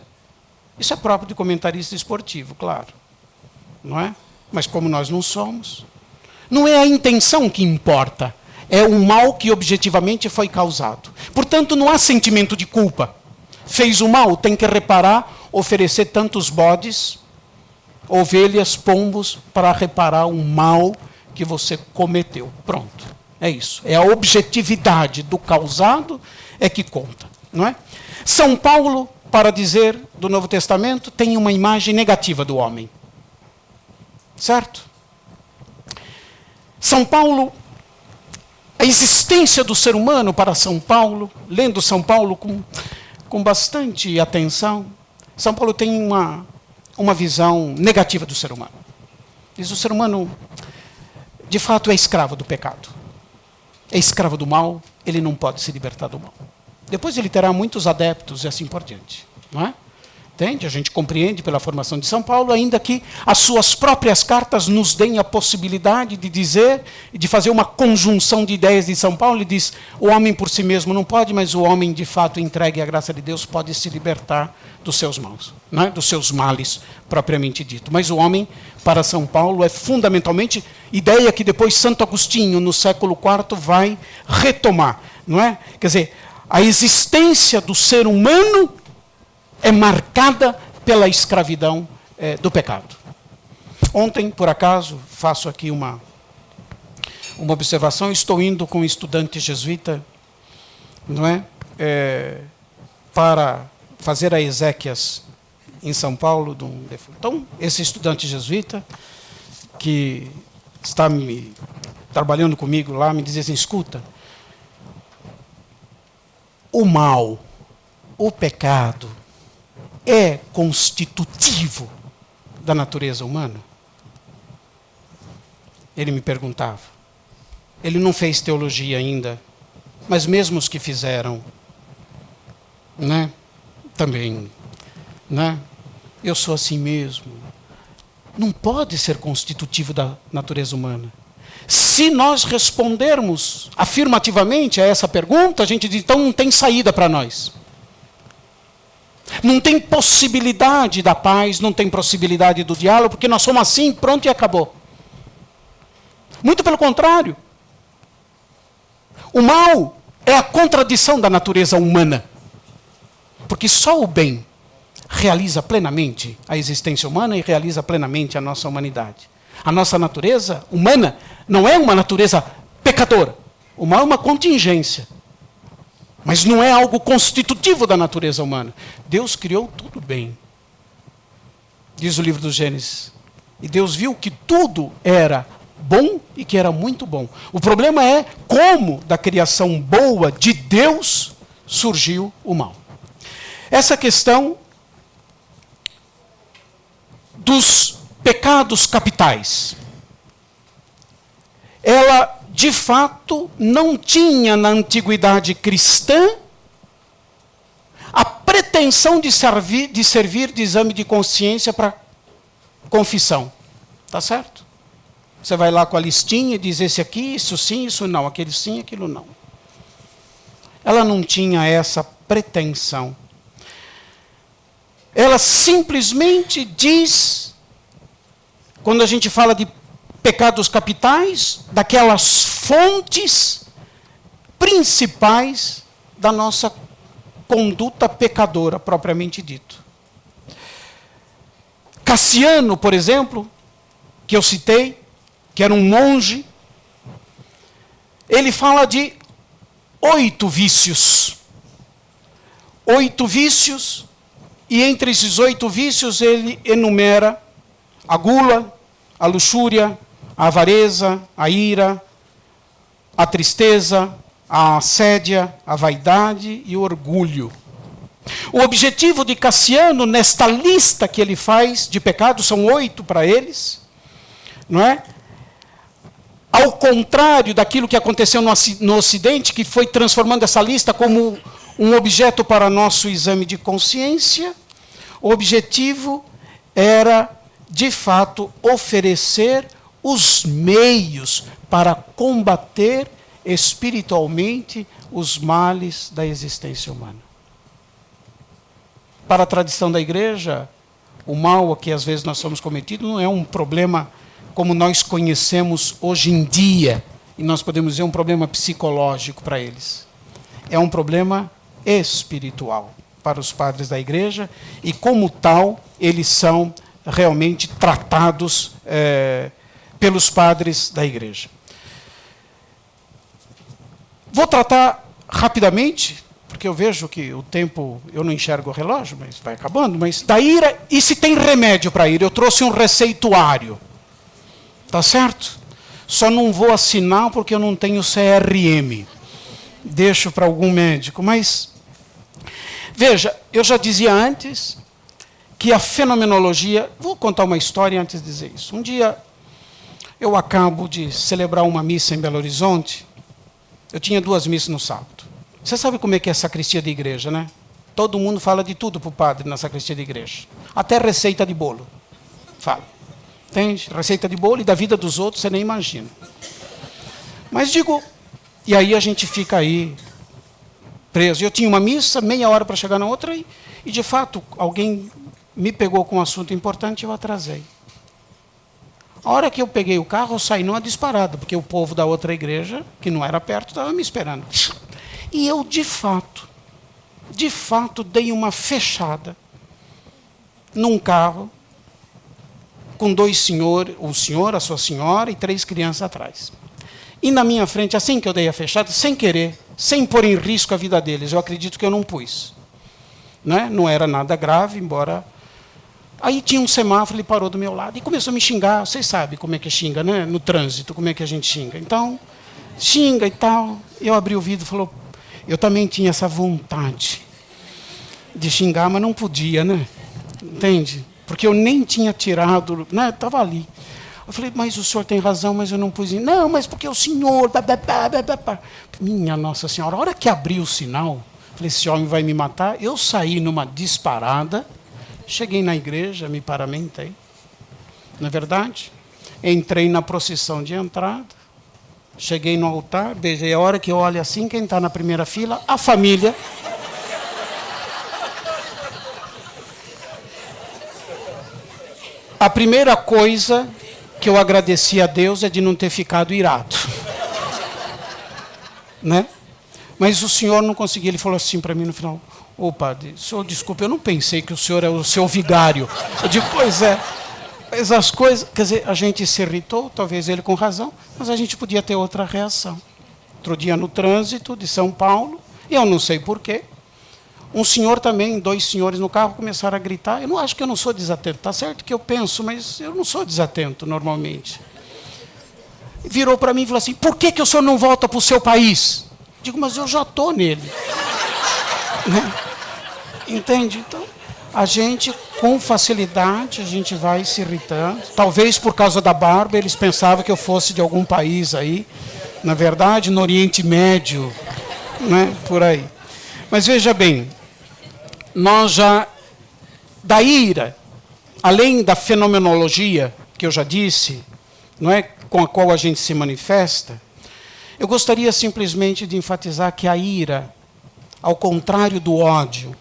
Isso é próprio de comentarista esportivo, claro. Não é? Mas como nós não somos, não é a intenção que importa, é o mal que objetivamente foi causado. Portanto, não há sentimento de culpa. Fez o mal, tem que reparar, oferecer tantos bodes, ovelhas, pombos, para reparar o mal que você cometeu. Pronto. É isso. É a objetividade do causado é que conta. Não é? São Paulo, para dizer do Novo Testamento, tem uma imagem negativa do homem. Certo? São Paulo, a existência do ser humano para São Paulo, lendo São Paulo com bastante atenção, São Paulo tem uma visão negativa do ser humano. Diz, o ser humano, de fato, é escravo do pecado. É escravo do mal, ele não pode se libertar do mal. Depois ele terá muitos adeptos e assim por diante. Não é? Entende? A gente compreende pela formação de São Paulo, ainda que as suas próprias cartas nos deem a possibilidade de dizer, de fazer uma conjunção de ideias de São Paulo. Ele diz, o homem por si mesmo não pode, mas o homem de fato entregue à graça de Deus pode se libertar dos seus maus, não é? Dos seus males, propriamente dito. Mas o homem, para São Paulo, é fundamentalmente ideia que depois Santo Agostinho, no século IV, vai retomar. Não é? Quer dizer, a existência do ser humano é marcada pela escravidão do pecado. Ontem, por acaso, faço aqui uma uma observação. Estou indo com um estudante jesuíta, não é? Para fazer a exéquias em São Paulo. Então, esse estudante jesuíta, que está trabalhando comigo lá, me dizia assim, escuta, o mal, o pecado, é constitutivo da natureza humana? Ele me perguntava. Ele não fez teologia ainda, mas mesmo os que fizeram, né, também, né, eu sou assim mesmo. Não pode ser constitutivo da natureza humana. Se nós respondermos afirmativamente a essa pergunta, a gente diz, então não tem saída para nós. Não tem possibilidade da paz, não tem possibilidade do diálogo, porque nós somos assim, pronto e acabou. Muito pelo contrário. O mal é a contradição da natureza humana. Porque só o bem realiza plenamente a existência humana e realiza plenamente a nossa humanidade. A nossa natureza humana não é uma natureza pecadora. O mal é uma contingência. Mas não é algo constitutivo da natureza humana. Deus criou tudo bem. Diz o livro do Gênesis. E Deus viu que tudo era bom e que era muito bom. O problema é como da criação boa de Deus surgiu o mal. Essa questão dos pecados capitais, ela de fato não tinha na antiguidade cristã a pretensão de servir de exame de consciência para confissão. Tá certo? Você vai lá com a listinha e diz esse aqui, isso sim, isso não, aquele sim, aquilo não. Ela não tinha essa pretensão. Ela simplesmente diz, quando a gente fala de pecados capitais, daquelas fontes principais da nossa conduta pecadora, propriamente dito. Cassiano, por exemplo, que eu citei, que era um monge, ele fala de 8 vícios. 8 vícios, e entre esses 8 vícios ele enumera a gula, a luxúria, a avareza, a ira, a tristeza, a assédia, a vaidade e o orgulho. O objetivo de Cassiano, nesta lista que ele faz de pecados, são 8 para eles, não é? Ao contrário daquilo que aconteceu no Ocidente, que foi transformando essa lista como um objeto para nosso exame de consciência, o objetivo era, de fato, oferecer os meios para combater espiritualmente os males da existência humana. Para a tradição da igreja, o mal a que às vezes nós somos cometidos não é um problema como nós conhecemos hoje em dia, e nós podemos dizer um problema psicológico para eles. É um problema espiritual para os padres da igreja, e como tal, eles são realmente tratados pelos padres da igreja. Vou tratar rapidamente, porque eu vejo que o tempo, eu não enxergo o relógio, mas vai acabando, mas da ira, e se tem remédio para a ira? Eu trouxe um receituário. Tá certo? Só não vou assinar porque eu não tenho CRM. Deixo para algum médico. Mas, veja, eu já dizia antes que a fenomenologia... Vou contar uma história antes de dizer isso. Um dia, eu acabo de celebrar uma missa em Belo Horizonte. Eu tinha 2 missas no sábado. Você sabe como é que é a sacristia de igreja, né? Todo mundo fala de tudo para o padre na sacristia de igreja. Até receita de bolo. Fala. Entende? Receita de bolo, e da vida dos outros você nem imagina. Mas digo, e aí a gente fica aí preso. Eu tinha uma missa, meia hora para chegar na outra, e de fato alguém me pegou com um assunto importante e eu atrasei. A hora que eu peguei o carro, eu saí numa disparada, porque o povo da outra igreja, que não era perto, estava me esperando. E eu, de fato, dei uma fechada num carro, com 2 senhores, o senhor, a sua senhora e 3 crianças atrás. E na minha frente, assim que eu dei a fechada, sem querer, sem pôr em risco a vida deles, eu acredito que eu não pus. Né? Não era nada grave, embora... Aí tinha um semáforo, ele parou do meu lado e começou a me xingar. Vocês sabem como é que xinga, né? No trânsito, como é que a gente xinga. Então, xinga e tal. Eu abri o vidro e falou... Eu também tinha essa vontade de xingar, mas não podia, né? Entende? Porque eu nem tinha tirado, né? Estava ali. Eu falei, mas o senhor tem razão, mas eu não pus... Não, mas porque o senhor... Minha Nossa Senhora, a hora que abriu o sinal, falei, esse homem vai me matar. Eu saí numa disparada, cheguei na igreja, me paramentei. Não é verdade? Entrei na procissão de entrada, cheguei no altar, beijei. A hora que eu olho assim, quem está na primeira fila? A família. A primeira coisa que eu agradeci a Deus é de não ter ficado irado. Né? Mas o senhor não conseguia. Ele falou assim para mim no final, ô padre, senhor, desculpa, eu não pensei que o senhor é o seu vigário. Eu digo, pois é. Mas as coisas, quer dizer, a gente se irritou, talvez ele com razão, mas a gente podia ter outra reação. Outro dia no trânsito de São Paulo, eu não sei porquê, um senhor também, 2 senhores no carro começaram a gritar. Eu não acho que eu não sou desatento, tá certo que eu penso, mas eu não sou desatento normalmente. Virou para mim e falou assim, por que o senhor não volta para o seu país? Digo, mas eu já estou nele. Né? Entende? Então, a gente, com facilidade, a gente vai se irritando. Talvez por causa da barba, eles pensavam que eu fosse de algum país aí. Na verdade, no Oriente Médio, né? Por aí. Mas veja bem, nós já, da ira, além da fenomenologia, que eu já disse, não é, com a qual a gente se manifesta, eu gostaria simplesmente de enfatizar que a ira, ao contrário do ódio,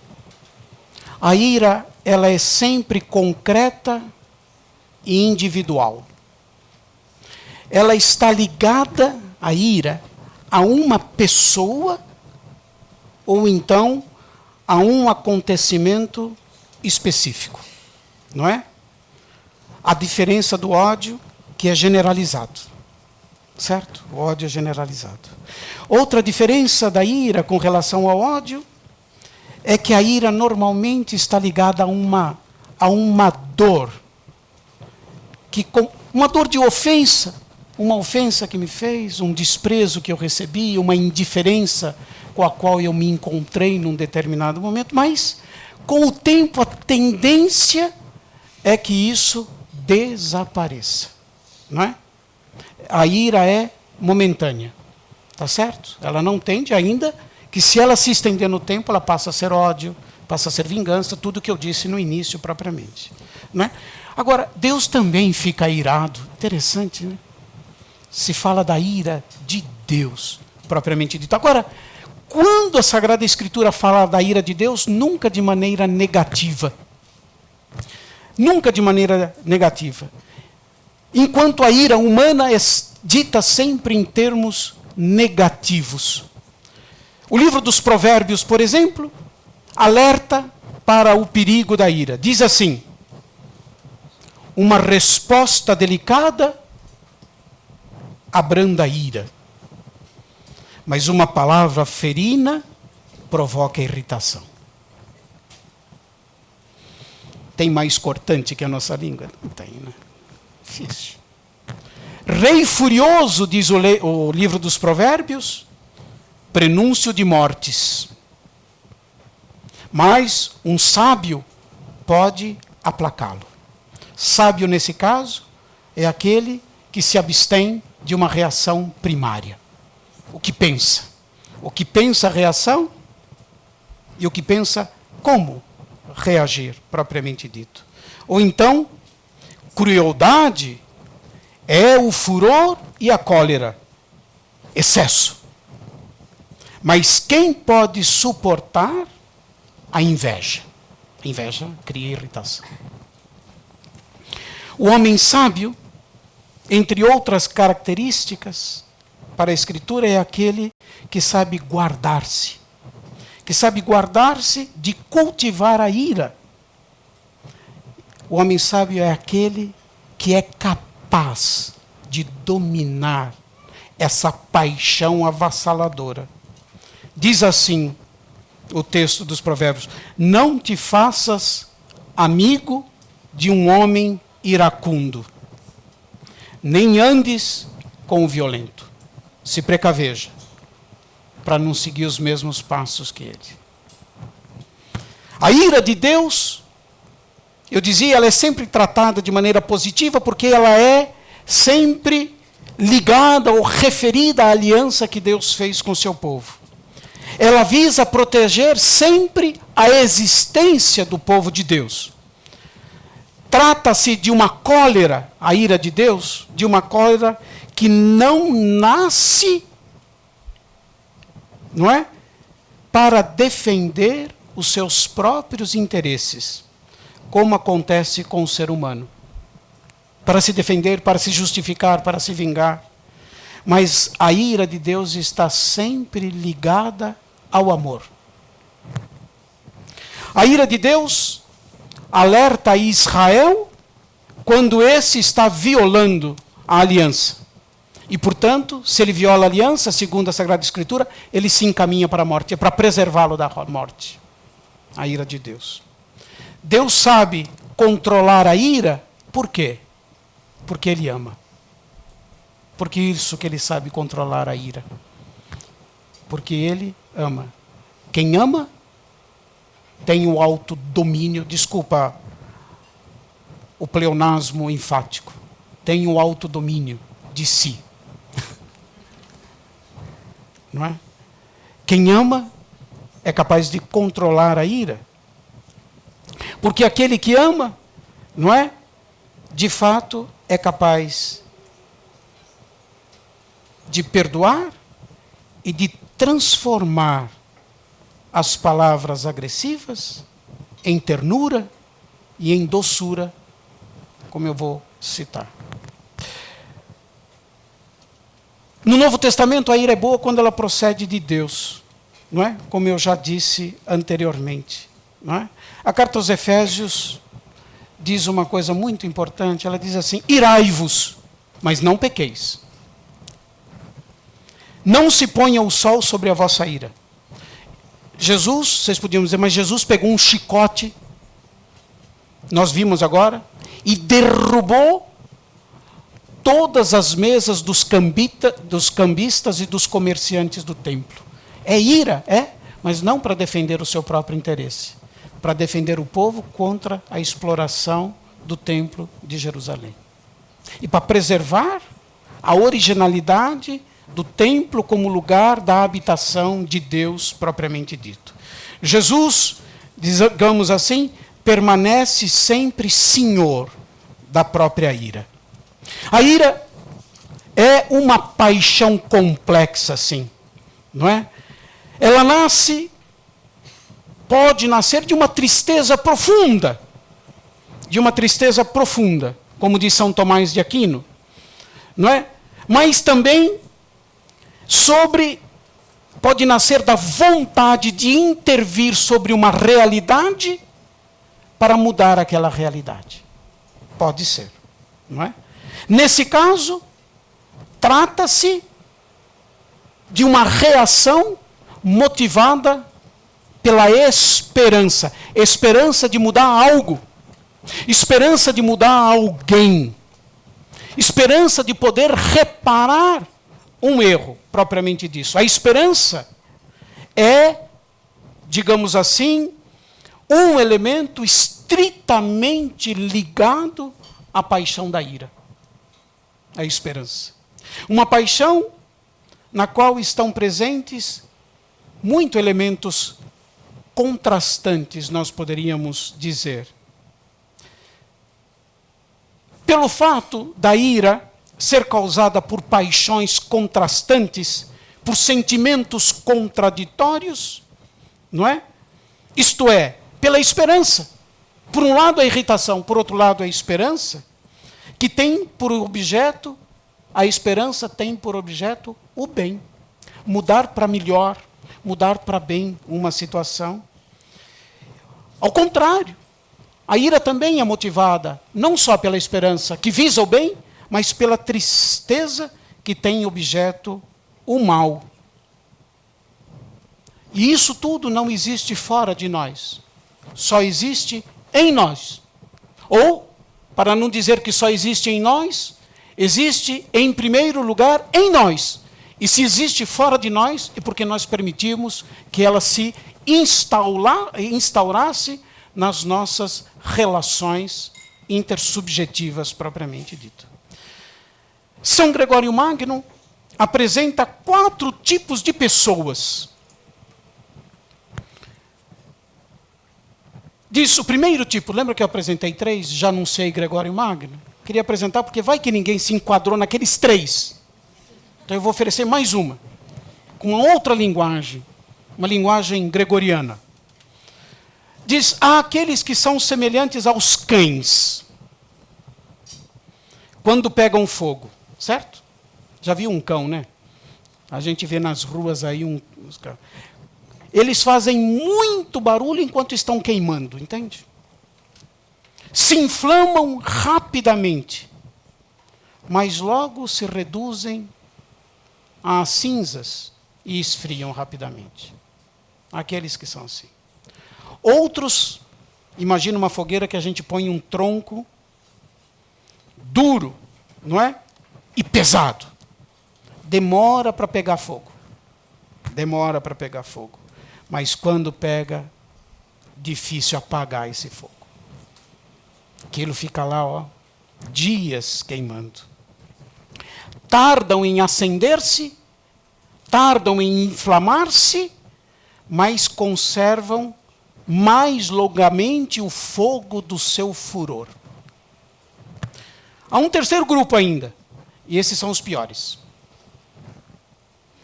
a ira, ela é sempre concreta e individual. Ela está ligada, a ira, a uma pessoa ou então a um acontecimento específico, não é? A diferença do ódio, que é generalizado, certo? O ódio é generalizado. Outra diferença da ira com relação ao ódio é que a ira normalmente está ligada a uma dor, uma dor de ofensa, uma ofensa que me fez, um desprezo que eu recebi, uma indiferença com a qual eu me encontrei num determinado momento, mas com o tempo a tendência é que isso desapareça, não é? A ira é momentânea, tá certo? Ela não tende ainda que, se ela se estender no tempo, ela passa a ser ódio, passa a ser vingança, tudo que eu disse no início propriamente, não é? Agora, Deus também fica irado. Interessante, né? Se fala da ira de Deus, propriamente dito. Agora, quando a Sagrada Escritura fala da ira de Deus, nunca de maneira negativa. Nunca de maneira negativa. Enquanto a ira humana é dita sempre em termos negativos. O livro dos Provérbios, por exemplo, alerta para o perigo da ira. Diz assim, uma resposta delicada abranda a ira, mas uma palavra ferina provoca irritação. Tem mais cortante que a nossa língua? Não tem, né? Difícil. Rei furioso, diz o livro dos Provérbios, prenúncio de mortes. Mas um sábio pode aplacá-lo. Sábio, nesse caso, é aquele que se abstém de uma reação primária. O que pensa. O que pensa a reação e o que pensa como reagir, propriamente dito. Ou então, crueldade é o furor e a cólera. Excesso. Mas quem pode suportar a inveja? A inveja cria irritação. O homem sábio, entre outras características, para a Escritura, é aquele que sabe guardar-se. Que sabe guardar-se de cultivar a ira. O homem sábio é aquele que é capaz de dominar essa paixão avassaladora. Diz assim o texto dos Provérbios: não te faças amigo de um homem iracundo, nem andes com o violento. Se precaveja para não seguir os mesmos passos que ele. A ira de Deus, eu dizia, ela é sempre tratada de maneira positiva porque ela é sempre ligada ou referida à aliança que Deus fez com o seu povo. Ela visa proteger sempre a existência do povo de Deus. Trata-se de uma cólera, a ira de Deus, de uma cólera que não nasce, não é? Para defender os seus próprios interesses, como acontece com o ser humano. Para se defender, para se justificar, para se vingar. Mas a ira de Deus está sempre ligada ao amor. A ira de Deus alerta a Israel quando esse está violando a aliança. E, portanto, se ele viola a aliança, segundo a Sagrada Escritura, ele se encaminha para a morte. É para preservá-lo da morte. A ira de Deus. Deus sabe controlar a ira, por quê? Porque ele ama. Porque isso que ele sabe controlar a ira. Porque ele ama. Quem ama tem o autodomínio, desculpa o pleonasmo enfático, tem o autodomínio de si. Não é? Quem ama é capaz de controlar a ira. Porque aquele que ama, não é? De fato, é capaz de perdoar e de transformar as palavras agressivas em ternura e em doçura, como eu vou citar. No Novo Testamento, a ira é boa quando ela procede de Deus, não é? Como eu já disse anteriormente, não é? A carta aos Efésios diz uma coisa muito importante, ela diz assim: irai-vos, mas não pequeis. Não se ponha o sol sobre a vossa ira. Jesus, vocês podiam dizer, mas Jesus pegou um chicote, nós vimos agora, e derrubou todas as mesas dos cambistas e dos comerciantes do templo. É ira, mas não para defender o seu próprio interesse, para defender o povo contra a exploração do templo de Jerusalém. E para preservar a originalidade do templo como lugar da habitação de Deus propriamente dito. Jesus, digamos assim, permanece sempre senhor da própria ira. A ira é uma paixão complexa, sim, não é? Ela pode nascer de uma tristeza profunda, como diz São Tomás de Aquino, não é? Mas também pode nascer da vontade de intervir sobre uma realidade para mudar aquela realidade. Pode ser, não é? Nesse caso, trata-se de uma reação motivada pela esperança. Esperança de mudar algo. Esperança de mudar alguém. Esperança de poder reparar um erro, propriamente disso. A esperança é, digamos assim, um elemento estritamente ligado à paixão da ira. A esperança. Uma paixão na qual estão presentes muitos elementos contrastantes, nós poderíamos dizer. Pelo fato da ira ser causada por paixões contrastantes, por sentimentos contraditórios, não é? Isto é, pela esperança. Por um lado a irritação, por outro lado a esperança, que tem por objeto, a esperança tem por objeto o bem. Mudar para melhor, mudar para bem uma situação. Ao contrário, a ira também é motivada não só pela esperança que visa o bem, mas pela tristeza que tem objeto o mal. E isso tudo não existe fora de nós. Só existe em nós. Ou, para não dizer que só existe em nós, existe em primeiro lugar em nós. E se existe fora de nós, é porque nós permitimos que ela se instaurasse nas nossas relações intersubjetivas propriamente dito. São Gregório Magno apresenta 4 tipos de pessoas. Diz o primeiro tipo, lembra que eu apresentei 3? Já anunciei Gregório Magno. Queria apresentar porque vai que ninguém se enquadrou naqueles 3. Então eu vou oferecer mais uma, com uma outra linguagem, uma linguagem gregoriana. Diz, há aqueles que são semelhantes aos cães, quando pegam fogo, certo? Já viu um cão, né? A gente vê nas ruas aí uns cães. Eles fazem muito barulho enquanto estão queimando, entende? Se inflamam rapidamente, mas logo se reduzem às cinzas e esfriam rapidamente. Aqueles que são assim. Outros, imagina uma fogueira que a gente põe um tronco duro, não é? E pesado. Demora para pegar fogo. Demora para pegar fogo. Mas quando pega, difícil apagar esse fogo. Aquilo fica lá, ó, dias queimando. Tardam em acender-se, tardam em inflamar-se, mas conservam mais longamente o fogo do seu furor. Há um terceiro grupo ainda, e esses são os piores.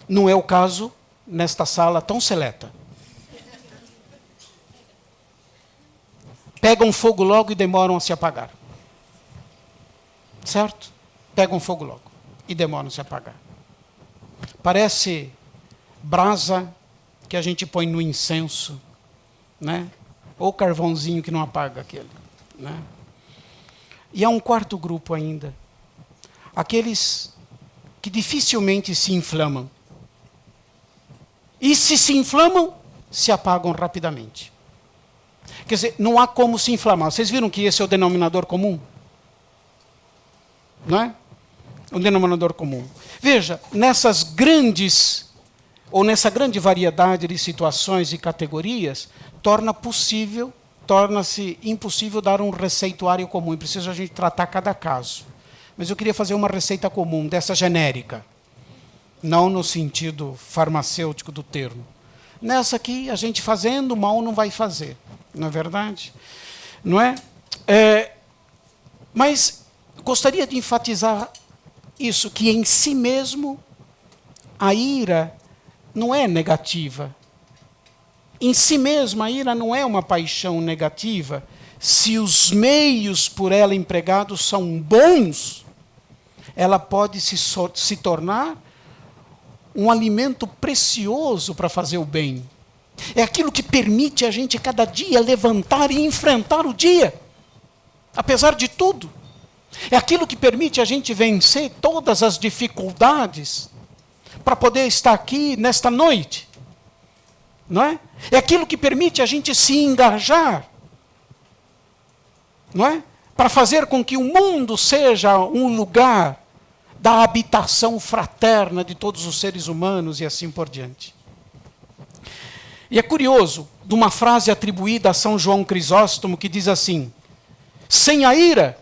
Não é o caso nesta sala tão seleta. Pegam fogo logo e demoram a se apagar. Certo? Pegam fogo logo e demoram a se apagar. Parece brasa que a gente põe no incenso, né? Ou carvãozinho que não apaga aquele, né? E há um quarto grupo ainda. Aqueles que dificilmente se inflamam. E se inflamam, se apagam rapidamente. Quer dizer, não há como se inflamar. Vocês viram que esse é o denominador comum? Não é? O denominador comum. Veja, nessa grande variedade de situações e categorias, torna-se impossível dar um receituário comum. Precisa a gente tratar cada caso. Mas eu queria fazer uma receita comum, dessa genérica. Não no sentido farmacêutico do termo. Nessa aqui, a gente fazendo, mal não vai fazer. Não é verdade? Não é? Mas gostaria de enfatizar isso, que em si mesmo a ira não é negativa. Em si mesma, a ira não é uma paixão negativa. Se os meios por ela empregados são bons, ela pode se tornar um alimento precioso para fazer o bem. É aquilo que permite a gente cada dia levantar e enfrentar o dia, apesar de tudo. É aquilo que permite a gente vencer todas as dificuldades para poder estar aqui nesta noite. Não é? É aquilo que permite a gente se engajar, não é? Para fazer com que o mundo seja um lugar da habitação fraterna de todos os seres humanos e assim por diante. E é curioso, de uma frase atribuída a São João Crisóstomo, que diz assim: sem a ira,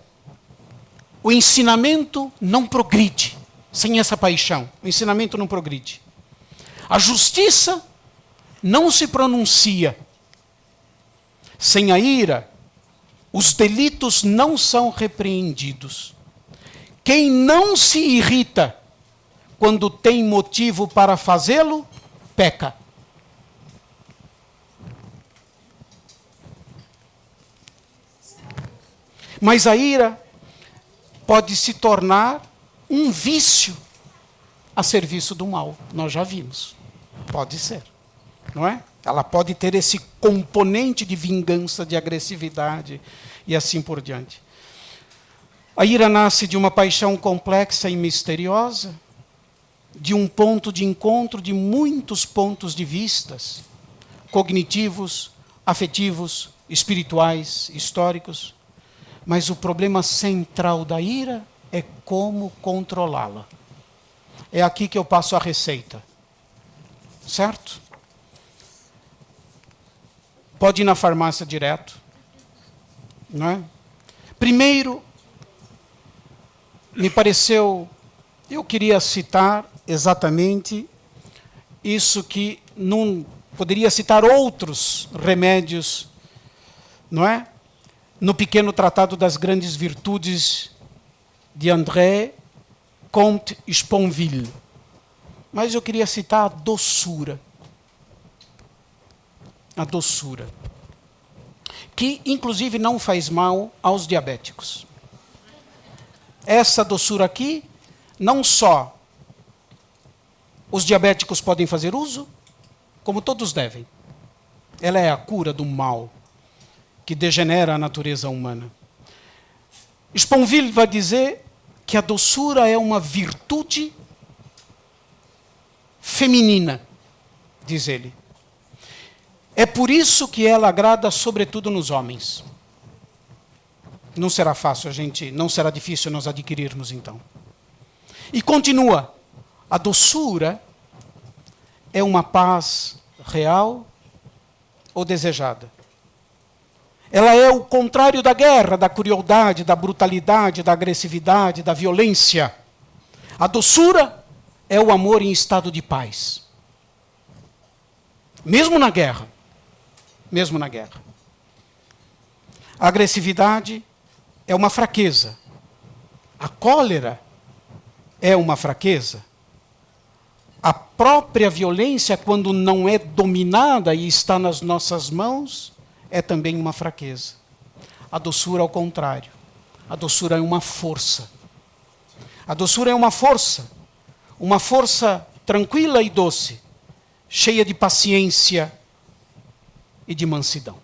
o ensinamento não progride. Sem essa paixão, o ensinamento não progride. A justiça não se pronuncia. Sem a ira, os delitos não são repreendidos. Quem não se irrita quando tem motivo para fazê-lo, peca. Mas a ira pode se tornar um vício a serviço do mal. Nós já vimos. Pode ser. Não é? Ela pode ter esse componente de vingança, de agressividade e assim por diante. A ira nasce de uma paixão complexa e misteriosa, de um ponto de encontro de muitos pontos de vistas, cognitivos, afetivos, espirituais, históricos. Mas o problema central da ira é como controlá-la. É aqui que eu passo a receita. Certo? Pode ir na farmácia direto. Não é? Primeiro, me pareceu, eu queria citar exatamente isso que não poderia citar outros remédios, não é? No pequeno tratado das grandes virtudes de André Comte Sponville. Mas eu queria citar a doçura. A doçura. Que, inclusive, não faz mal aos diabéticos. Essa doçura aqui, não só os diabéticos podem fazer uso, como todos devem. Ela é a cura do mal que degenera a natureza humana. Sponville vai dizer que a doçura é uma virtude feminina, diz ele. É por isso que ela agrada sobretudo nos homens. Não será fácil não será difícil nós adquirirmos então. E continua, a doçura é uma paz real ou desejada. Ela é o contrário da guerra, da crueldade, da brutalidade, da agressividade, da violência. A doçura é o amor em estado de paz. Mesmo na guerra. Mesmo na guerra. A agressividade é uma fraqueza. A cólera é uma fraqueza. A própria violência, quando não é dominada e está nas nossas mãos, é também uma fraqueza. A doçura, ao contrário. A doçura é uma força. A doçura é uma força tranquila e doce, cheia de paciência e de mansidão.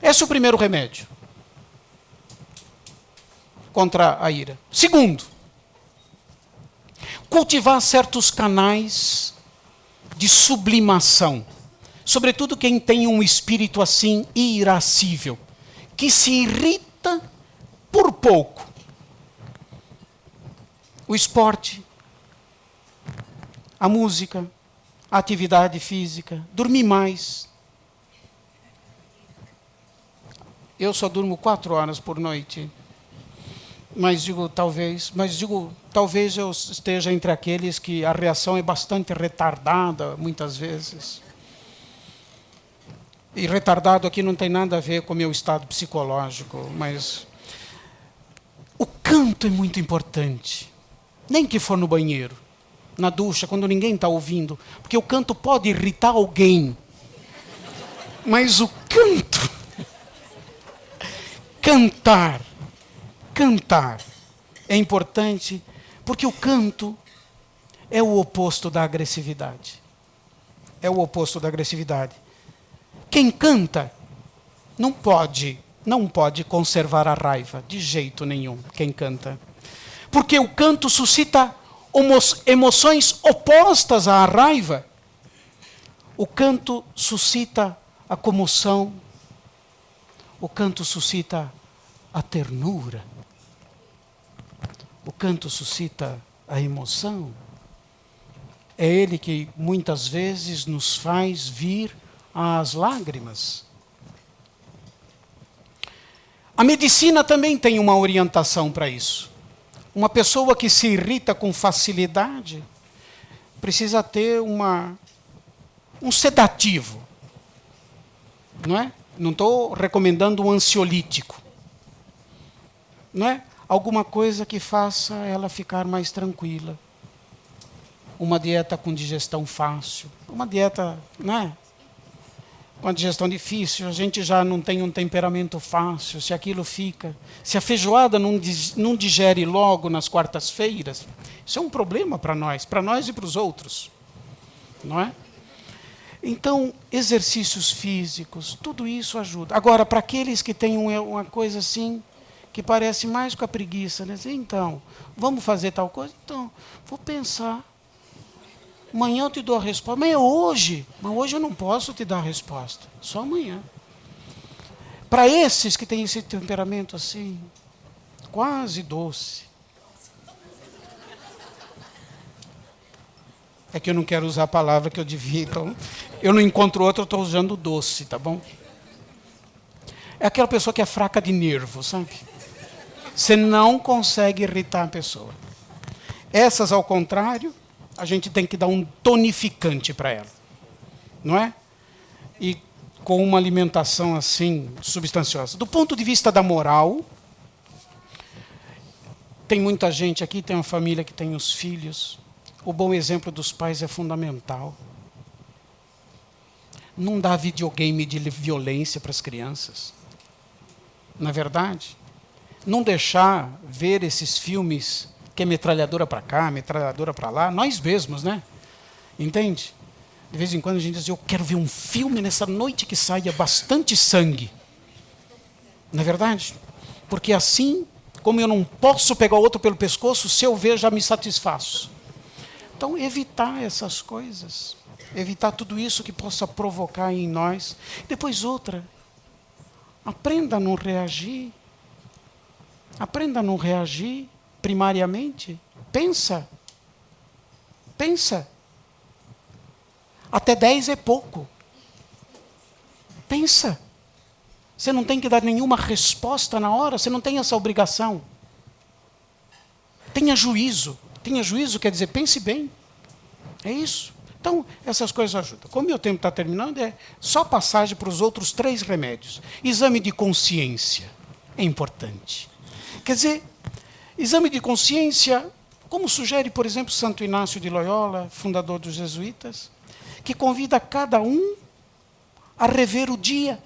Esse é o primeiro remédio contra a ira. Segundo, cultivar certos canais de sublimação. Sobretudo quem tem um espírito assim irascível, que se irrita por pouco. O esporte, a música, a atividade física, dormir mais. Eu só durmo 4 horas por noite. Mas digo talvez eu esteja entre aqueles que a reação é bastante retardada, muitas vezes. E retardado aqui não tem nada a ver com o meu estado psicológico, mas o canto é muito importante. Nem que for no banheiro, na ducha, quando ninguém está ouvindo, porque o canto pode irritar alguém. Mas o canto, cantar é importante, porque o canto é o oposto da agressividade. É o oposto da agressividade. Quem canta não pode conservar a raiva, de jeito nenhum, quem canta. Porque o canto suscita emoções opostas à raiva. O canto suscita a comoção. O canto suscita a ternura. O canto suscita a emoção. É ele que muitas vezes nos faz vir às lágrimas. A medicina também tem uma orientação para isso. Uma pessoa que se irrita com facilidade precisa ter um sedativo. Não é? Não estou recomendando um ansiolítico. Não é? Alguma coisa que faça ela ficar mais tranquila. Uma dieta com digestão fácil. Uma dieta, não é? Com a digestão difícil, a gente já não tem um temperamento fácil, se aquilo fica. Se a feijoada não digere logo nas quartas-feiras, isso é um problema para nós e para os outros. Não é? Então, exercícios físicos, tudo isso ajuda. Agora, para aqueles que têm uma coisa assim, que parece mais com a preguiça, né? Então, vamos fazer tal coisa? Então, vou pensar. Amanhã eu te dou a resposta. Mas é hoje. Mas hoje eu não posso te dar a resposta. Só amanhã. Para esses que têm esse temperamento assim, quase doce. É que eu não quero usar a palavra que eu devia, então eu não encontro outra, eu estou usando doce, tá bom? É aquela pessoa que é fraca de nervo, sabe? Você não consegue irritar a pessoa. Essas, ao contrário, a gente tem que dar um tonificante para ela, não é? E com uma alimentação assim, substanciosa. Do ponto de vista da moral, tem muita gente aqui, tem uma família que tem os filhos. O bom exemplo dos pais é fundamental. Não dá videogame de violência para as crianças. Na verdade, não deixar ver esses filmes que é metralhadora para cá, metralhadora para lá, nós mesmos, né? Entende? De vez em quando a gente diz, eu quero ver um filme nessa noite que saia bastante sangue. Não é verdade? Porque assim, como eu não posso pegar o outro pelo pescoço, se eu ver, já me satisfaço. Então, evitar essas coisas. Evitar tudo isso que possa provocar em nós. Depois outra. Aprenda a não reagir. Aprenda a não reagir primariamente. Pensa. Pensa. Até 10 é pouco. Pensa. Você não tem que dar nenhuma resposta na hora, você não tem essa obrigação. Tenha juízo. Tenha juízo quer dizer, pense bem. É isso. Então, essas coisas ajudam. Como meu tempo está terminando, é só passagem para os outros 3 remédios. Exame de consciência é importante. Quer dizer, exame de consciência, como sugere, por exemplo, Santo Inácio de Loyola, fundador dos jesuítas, que convida cada um a rever o dia,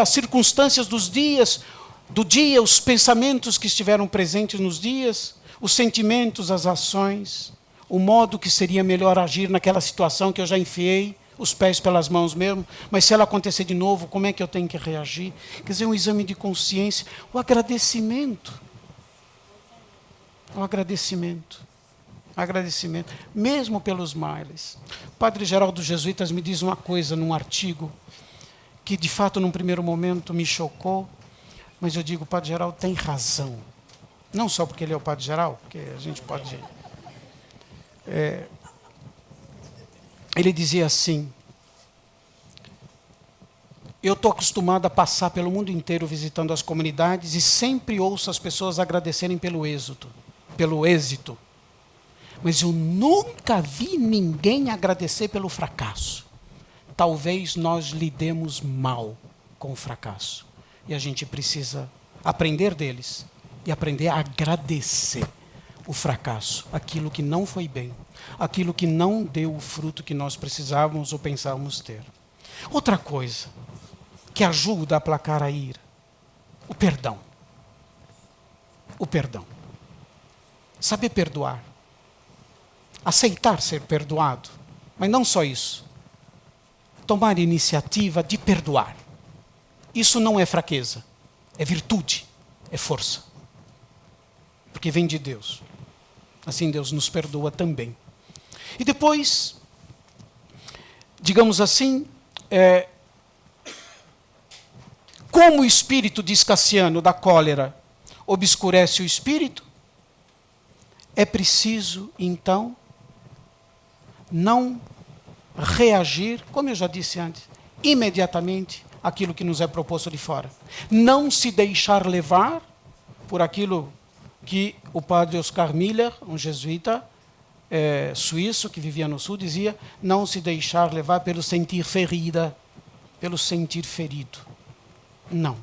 as circunstâncias dos dias, do dia, os pensamentos que estiveram presentes nos dias, os sentimentos, as ações, o modo que seria melhor agir naquela situação que eu já enfiei os pés pelas mãos mesmo, mas se ela acontecer de novo, como é que eu tenho que reagir? Quer dizer, um exame de consciência, o agradecimento. O agradecimento. Agradecimento, mesmo pelos males. O padre Geraldo dos Jesuítas me diz uma coisa num artigo que, de fato, num primeiro momento me chocou, mas eu digo, o padre Geraldo tem razão. Não só porque ele é o padre Geraldo, porque a gente pode... ele dizia assim, eu estou acostumado a passar pelo mundo inteiro visitando as comunidades e sempre ouço as pessoas agradecerem pelo êxito. Mas eu nunca vi ninguém agradecer pelo fracasso. Talvez nós lidemos mal com o fracasso. E a gente precisa aprender deles e aprender a agradecer o fracasso, aquilo que não foi bem, aquilo que não deu o fruto que nós precisávamos ou pensávamos ter. Outra coisa que ajuda a aplacar a ira, o perdão. O perdão. Saber perdoar. Aceitar ser perdoado. Mas não só isso. Tomar a iniciativa de perdoar. Isso não é fraqueza, é virtude, é força. Porque vem de Deus. Assim Deus nos perdoa também. E depois, digamos assim, como o espírito, diz Cassiano, da cólera obscurece o espírito, é preciso, então, não reagir, como eu já disse antes, imediatamente àquilo que nos é proposto de fora. Não se deixar levar por aquilo que o padre Oscar Miller, um jesuíta suíço que vivia no sul, dizia, não se deixar levar pelo sentir ferida, pelo sentir ferido. Não.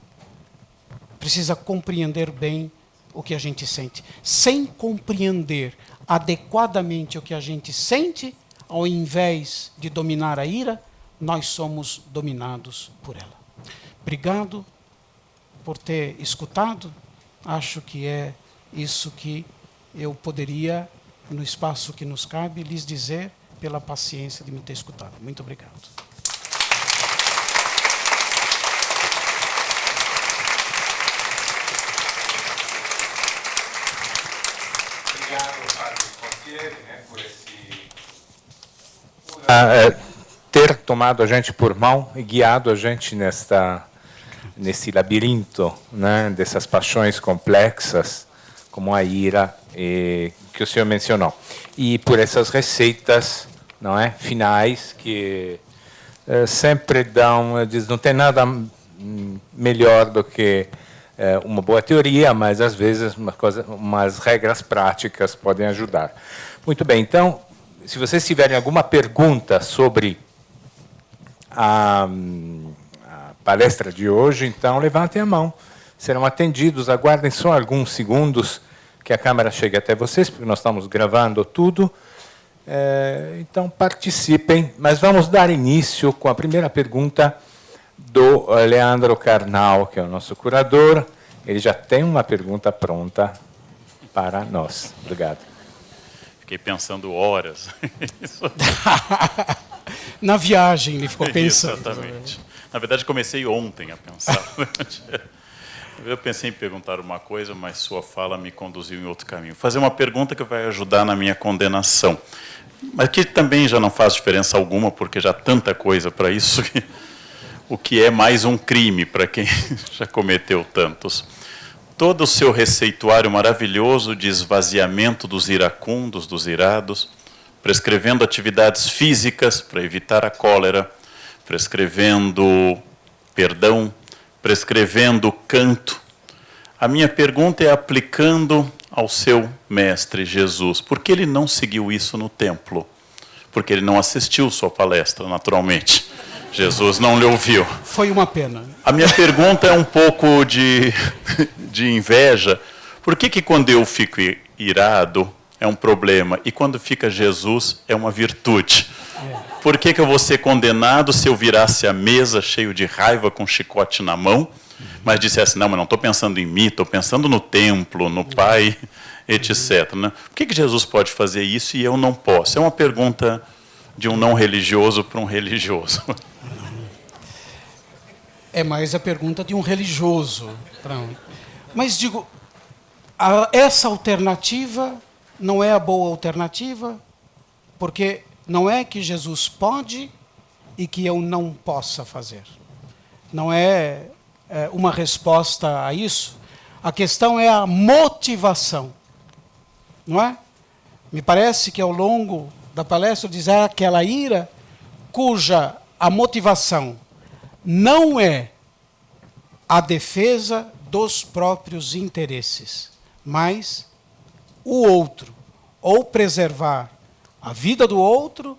Precisa compreender bem o que a gente sente. Sem compreender adequadamente o que a gente sente, ao invés de dominar a ira, nós somos dominados por ela. Obrigado por ter escutado. Acho que é isso que eu poderia, no espaço que nos cabe, lhes dizer pela paciência de me ter escutado. Muito obrigado. ter tomado a gente por mão e guiado a gente nesse labirinto, né, dessas paixões complexas, como a ira que o senhor mencionou. E por essas receitas, não é, finais, que sempre dão, não tem nada melhor do que uma boa teoria, mas às vezes umas regras práticas podem ajudar. Muito bem, então, se vocês tiverem alguma pergunta sobre a palestra de hoje, então levantem a mão. Serão atendidos, aguardem só alguns segundos que a câmera chegue até vocês, porque nós estamos gravando tudo. Então participem, mas vamos dar início com a primeira pergunta do Leandro Carnal, que é o nosso curador. Ele já tem uma pergunta pronta para nós. Obrigado. Fiquei pensando horas. Na viagem ele ficou pensando. Exatamente. Na verdade, comecei ontem a pensar. Eu pensei em perguntar uma coisa, mas sua fala me conduziu em outro caminho. Fazer uma pergunta que vai ajudar na minha condenação. Mas que também já não faz diferença alguma, porque já há tanta coisa para isso, que o que é mais um crime para quem já cometeu tantos. Todo o seu receituário maravilhoso de esvaziamento dos iracundos, dos irados, prescrevendo atividades físicas para evitar a cólera, prescrevendo perdão, prescrevendo canto. A minha pergunta é aplicando ao seu mestre Jesus. Por que ele não seguiu isso no templo? Porque ele não assistiu sua palestra, naturalmente. Jesus não lhe ouviu. Foi uma pena. A minha pergunta é um pouco de inveja. Por que quando eu fico irado é um problema e quando fica Jesus é uma virtude? Por que eu vou ser condenado se eu virasse a mesa cheio de raiva com chicote na mão, mas dissesse, não, mas não estou pensando em mim, estou pensando no templo, no Pai, etc. Né? Por que Jesus pode fazer isso e eu não posso? É uma pergunta de um não religioso para um religioso. É mais a pergunta de um religioso. Mas digo, essa alternativa não é a boa alternativa, porque não é que Jesus pode e que eu não possa fazer. Não é uma resposta a isso. A questão é a motivação. Não é? Me parece que ao longo da palestra diz aquela ira cuja a motivação não é a defesa dos próprios interesses, mas o outro, ou preservar a vida do outro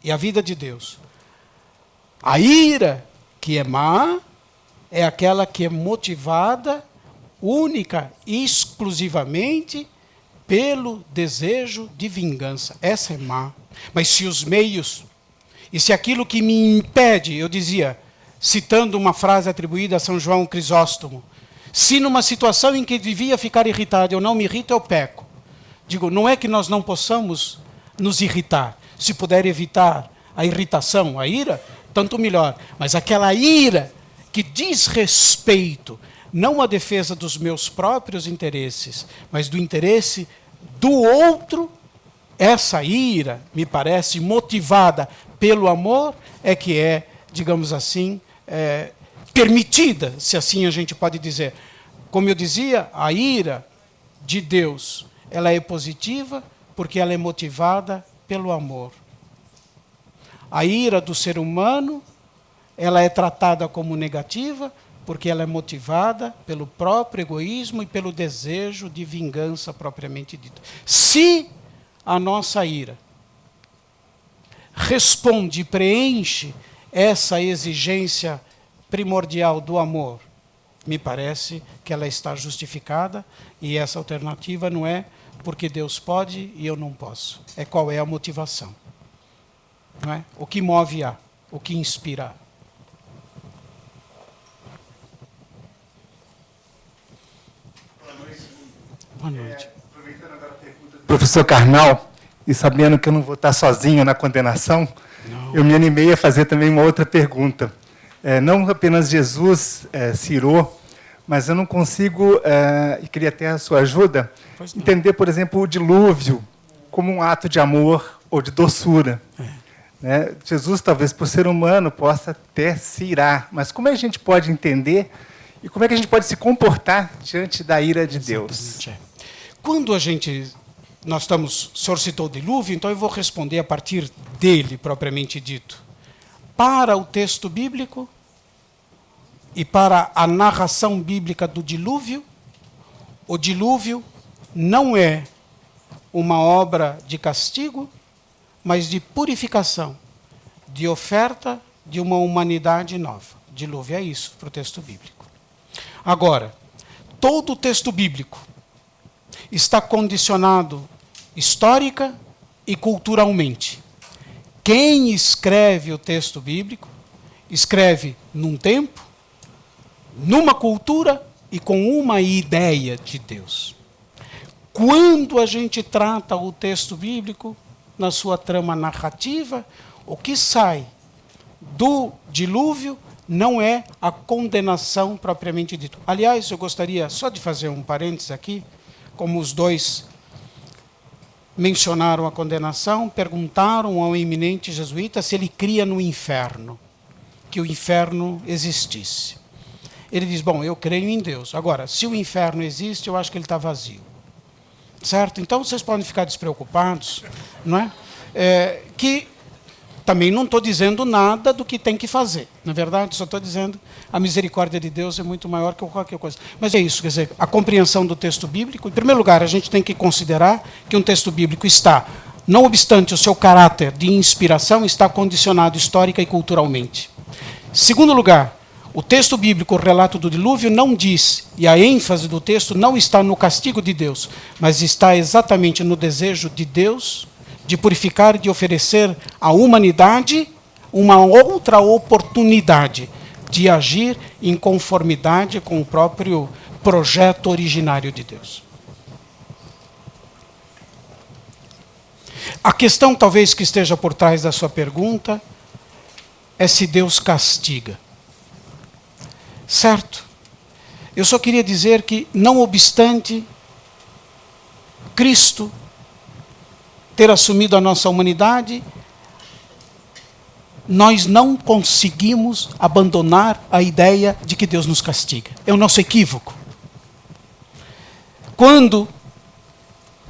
e a vida de Deus. A ira que é má é aquela que é motivada única e exclusivamente pelo desejo de vingança. Essa é má. Mas se os meios, e se aquilo que me impede, eu dizia, citando uma frase atribuída a São João Crisóstomo, se numa situação em que devia ficar irritado eu não me irrito, eu peco. Digo, não é que nós não possamos nos irritar. Se puder evitar a irritação, a ira, tanto melhor. Mas aquela ira que diz respeito, não à defesa dos meus próprios interesses, mas do interesse do outro, essa ira, me parece, motivada pelo amor, é que é, digamos assim, permitida, se assim a gente pode dizer. Como eu dizia, a ira de Deus, ela é positiva porque ela é motivada pelo amor. A ira do ser humano, ela é tratada como negativa porque ela é motivada pelo próprio egoísmo e pelo desejo de vingança propriamente dita. Se a nossa ira responde e preenche essa exigência primordial do amor, me parece que ela está justificada e essa alternativa não é porque Deus pode e eu não posso. É qual é a motivação. Não é? O que move a, o que inspira. Boa noite. Aproveitando agora a pergunta do professor Carnal, e sabendo que eu não vou estar sozinho na condenação, eu me animei a fazer também uma outra pergunta. Não apenas Jesus se irou mas eu não consigo, e queria ter a sua ajuda, entender, por exemplo, o dilúvio como um ato de amor ou de doçura. Né? Jesus, talvez por ser humano, possa até se irar, mas como é que a gente pode entender e como é que a gente pode se comportar diante da ira de Deus? Quando nós estamos, o senhor citou o dilúvio, então eu vou responder a partir dele, propriamente dito. Para o texto bíblico e para a narração bíblica do dilúvio, o dilúvio não é uma obra de castigo, mas de purificação, de oferta de uma humanidade nova. Dilúvio é isso para o texto bíblico. Agora, todo o texto bíblico está condicionado histórica e culturalmente. Quem escreve o texto bíblico, escreve num tempo, numa cultura e com uma ideia de Deus. Quando a gente trata o texto bíblico, na sua trama narrativa, o que sai do dilúvio não é a condenação propriamente dita. Aliás, eu gostaria só de fazer um parênteses aqui, como os dois mencionaram a condenação, perguntaram ao eminente jesuíta se ele cria no inferno, que o inferno existisse. Ele diz, bom, eu creio em Deus. Agora, se o inferno existe, eu acho que ele está vazio. Certo? Então, vocês podem ficar despreocupados, não é? Que também não estou dizendo nada do que tem que fazer. Na verdade, só estou dizendo a misericórdia de Deus é muito maior que qualquer coisa. Mas é isso, quer dizer, a compreensão do texto bíblico. Em primeiro lugar, a gente tem que considerar que um texto bíblico está, não obstante o seu caráter de inspiração, está condicionado histórica e culturalmente. Em segundo lugar, o texto bíblico, o relato do dilúvio, não diz, e a ênfase do texto não está no castigo de Deus, mas está exatamente no desejo de Deus de purificar e de oferecer à humanidade uma outra oportunidade de agir em conformidade com o próprio projeto originário de Deus. A questão, talvez, que esteja por trás da sua pergunta é se Deus castiga. Certo? Eu só queria dizer que, não obstante Cristo ter assumido a nossa humanidade, nós não conseguimos abandonar a ideia de que Deus nos castiga. É o nosso equívoco. Quando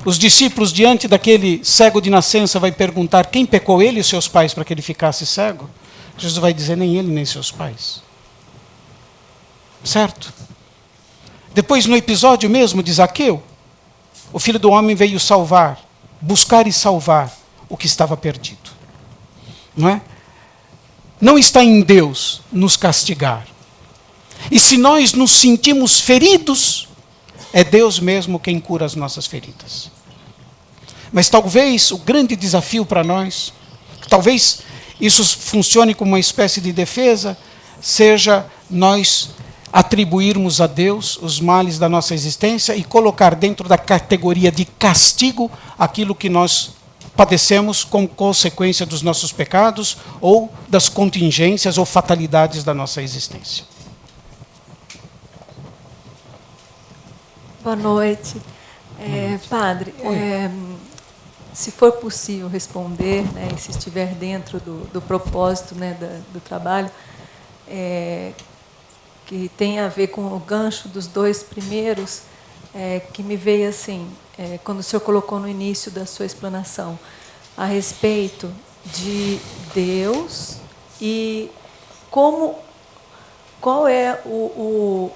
os discípulos, diante daquele cego de nascença, vai perguntar quem pecou, ele e seus pais, para que ele ficasse cego, Jesus vai dizer, nem ele, nem seus pais. Certo? Depois, no episódio mesmo de Zaqueu, o Filho do Homem veio salvar, buscar e salvar o que estava perdido. Não é? Não está em Deus nos castigar. E se nós nos sentimos feridos, é Deus mesmo quem cura as nossas feridas. Mas talvez o grande desafio para nós, talvez isso funcione como uma espécie de defesa, seja nós atribuirmos a Deus os males da nossa existência e colocar dentro da categoria de castigo aquilo que nós padecemos como consequência dos nossos pecados ou das contingências ou fatalidades da nossa existência. Boa noite. Padre, se for possível responder, né, e se estiver dentro do propósito, né, do trabalho, que tem a ver com o gancho dos dois primeiros, que me veio assim, quando o senhor colocou no início da sua explanação, a respeito de Deus e qual é o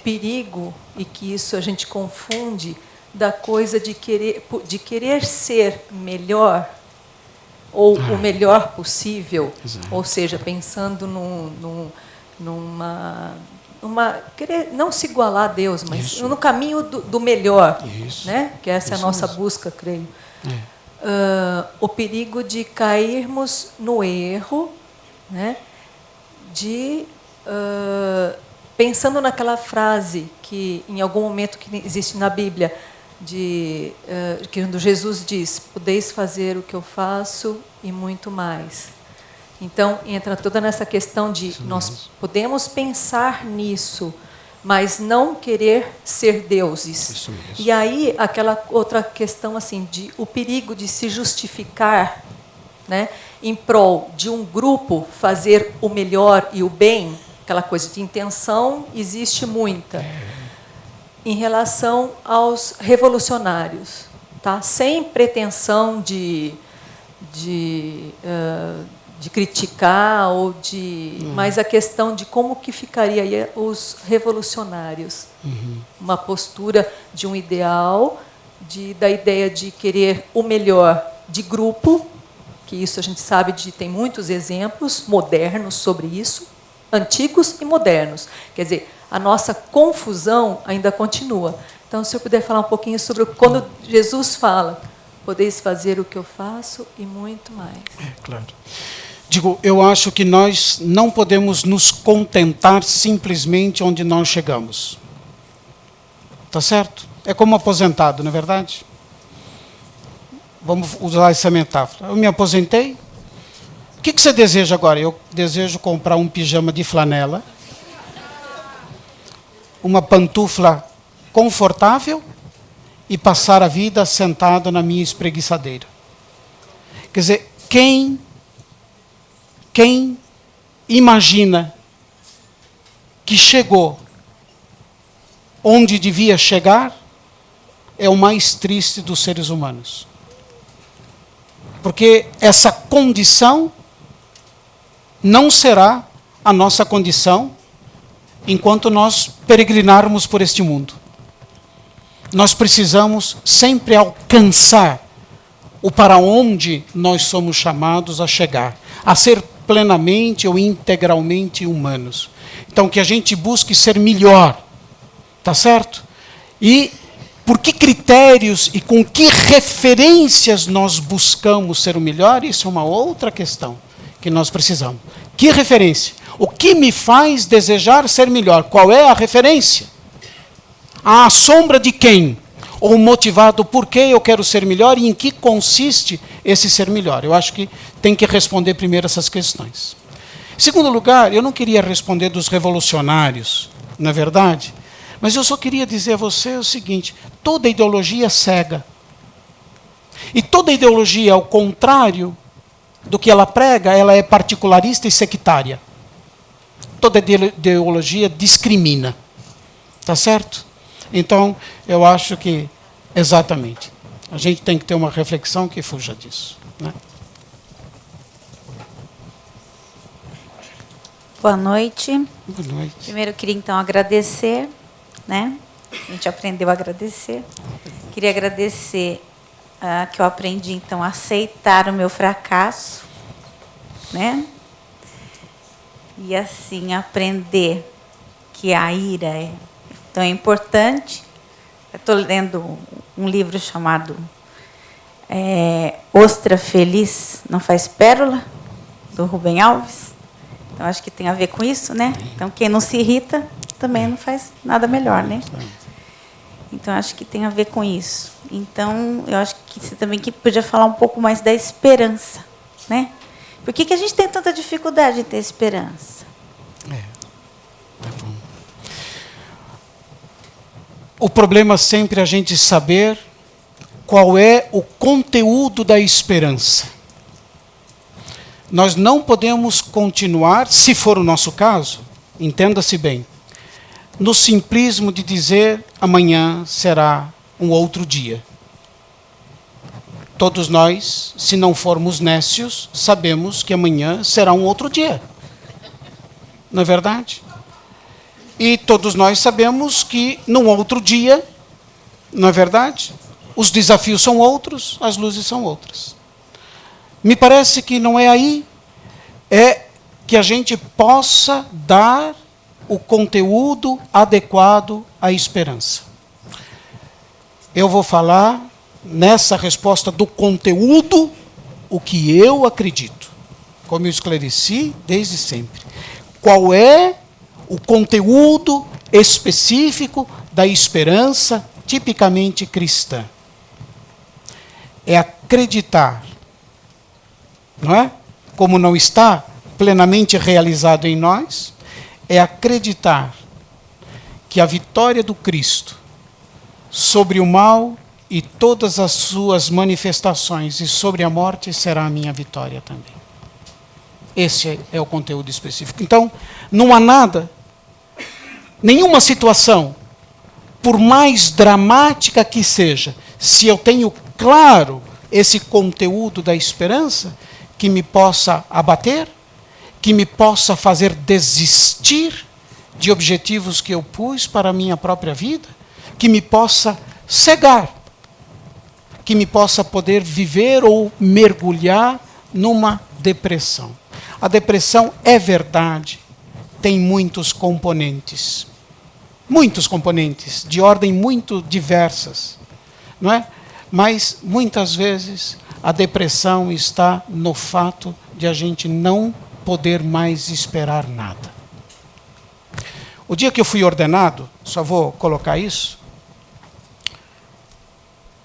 perigo, e que isso a gente confunde, da coisa de querer ser melhor, ou o melhor possível, ou seja, pensando querer não se igualar a Deus, mas no caminho do melhor, né? Que essa é a nossa busca, creio. O perigo de cairmos no erro, né? De pensando naquela frase que em algum momento que existe na Bíblia, que Jesus diz: podeis fazer o que eu faço e muito mais. Então, entra toda nessa questão de nós podemos pensar nisso, mas não querer ser deuses. Isso mesmo. E aí, aquela outra questão assim, de o perigo de se justificar, né, em prol de um grupo fazer o melhor e o bem, aquela coisa de intenção, existe muita. Em relação aos revolucionários, tá? Sem pretensão de criticar ou mas a questão de como que ficaria aí os revolucionários, uma postura de um ideal, da ideia de querer o melhor de grupo, que isso a gente sabe tem muitos exemplos modernos sobre isso, antigos e modernos. Quer dizer, a nossa confusão ainda continua. Então, se eu puder falar um pouquinho sobre quando Jesus fala, podeis fazer o que eu faço e muito mais. Claro. Digo, eu acho que nós não podemos nos contentar simplesmente onde nós chegamos. Tá certo? É como aposentado, não é verdade? Vamos usar essa metáfora. Eu me aposentei. O que você deseja agora? Eu desejo comprar um pijama de flanela, uma pantufla confortável e passar a vida sentado na minha espreguiçadeira. Quer dizer, quem imagina que chegou onde devia chegar é o mais triste dos seres humanos. Porque essa condição não será a nossa condição enquanto nós peregrinarmos por este mundo. Nós precisamos sempre alcançar o para onde nós somos chamados a chegar, a ser plenamente ou integralmente humanos. Então, que a gente busque ser melhor, tá certo? E por que critérios e com que referências nós buscamos ser o melhor, isso é uma outra questão que nós precisamos. Que referência? O que me faz desejar ser melhor? Qual é a referência? À sombra de quem? Ou motivado por que eu quero ser melhor e em que consiste esse ser melhor? Eu acho que tem que responder primeiro essas questões. Em segundo lugar, eu não queria responder dos revolucionários, na verdade, mas eu só queria dizer a você o seguinte: toda ideologia é cega. E toda ideologia, ao contrário do que ela prega, ela é particularista e sectária. Toda ideologia discrimina. Tá certo? Então, eu acho que, exatamente, a gente tem que ter uma reflexão que fuja disso, né? Boa noite. Boa noite. Primeiro, eu queria, então, agradecer, né? A gente aprendeu a agradecer. Queria agradecer que eu aprendi, então, a aceitar o meu fracasso, né? E, assim, aprender que a ira é tão importante. Eu estou lendo um livro chamado Ostra Feliz Não Faz Pérola, do Rubem Alves. Então, acho que tem a ver com isso, né? Então, quem não se irrita também não faz nada melhor, né? Então, acho que tem a ver com isso. Então, eu acho que você também podia falar um pouco mais da esperança, né? Por que a gente tem tanta dificuldade em ter esperança? Tá bom. O problema sempre é a gente saber qual é o conteúdo da esperança. Nós não podemos continuar, se for o nosso caso, entenda-se bem, no simplismo de dizer amanhã será um outro dia. Todos nós, se não formos nécios, sabemos que amanhã será um outro dia. Não é verdade? E todos nós sabemos que num outro dia, não é verdade? Os desafios são outros, as luzes são outras. Me parece que não é aí, é que a gente possa dar o conteúdo adequado à esperança. Eu vou falar nessa resposta do conteúdo o que eu acredito, como eu esclareci desde sempre. Qual é o conteúdo específico da esperança tipicamente cristã? É acreditar, não é? Como não está plenamente realizado em nós, é acreditar que a vitória do Cristo sobre o mal e todas as suas manifestações e sobre a morte será a minha vitória também. Esse é o conteúdo específico. Então, não há nada, nenhuma situação, por mais dramática que seja, se eu tenho claro esse conteúdo da esperança, que me possa abater, que me possa fazer desistir de objetivos que eu pus para a minha própria vida, que me possa cegar, que me possa poder viver ou mergulhar numa depressão. A depressão é verdade, tem muitos componentes, de ordem muito diversas, não é? Mas muitas vezes a depressão está no fato de a gente não poder mais esperar nada. O dia que eu fui ordenado, só vou colocar isso,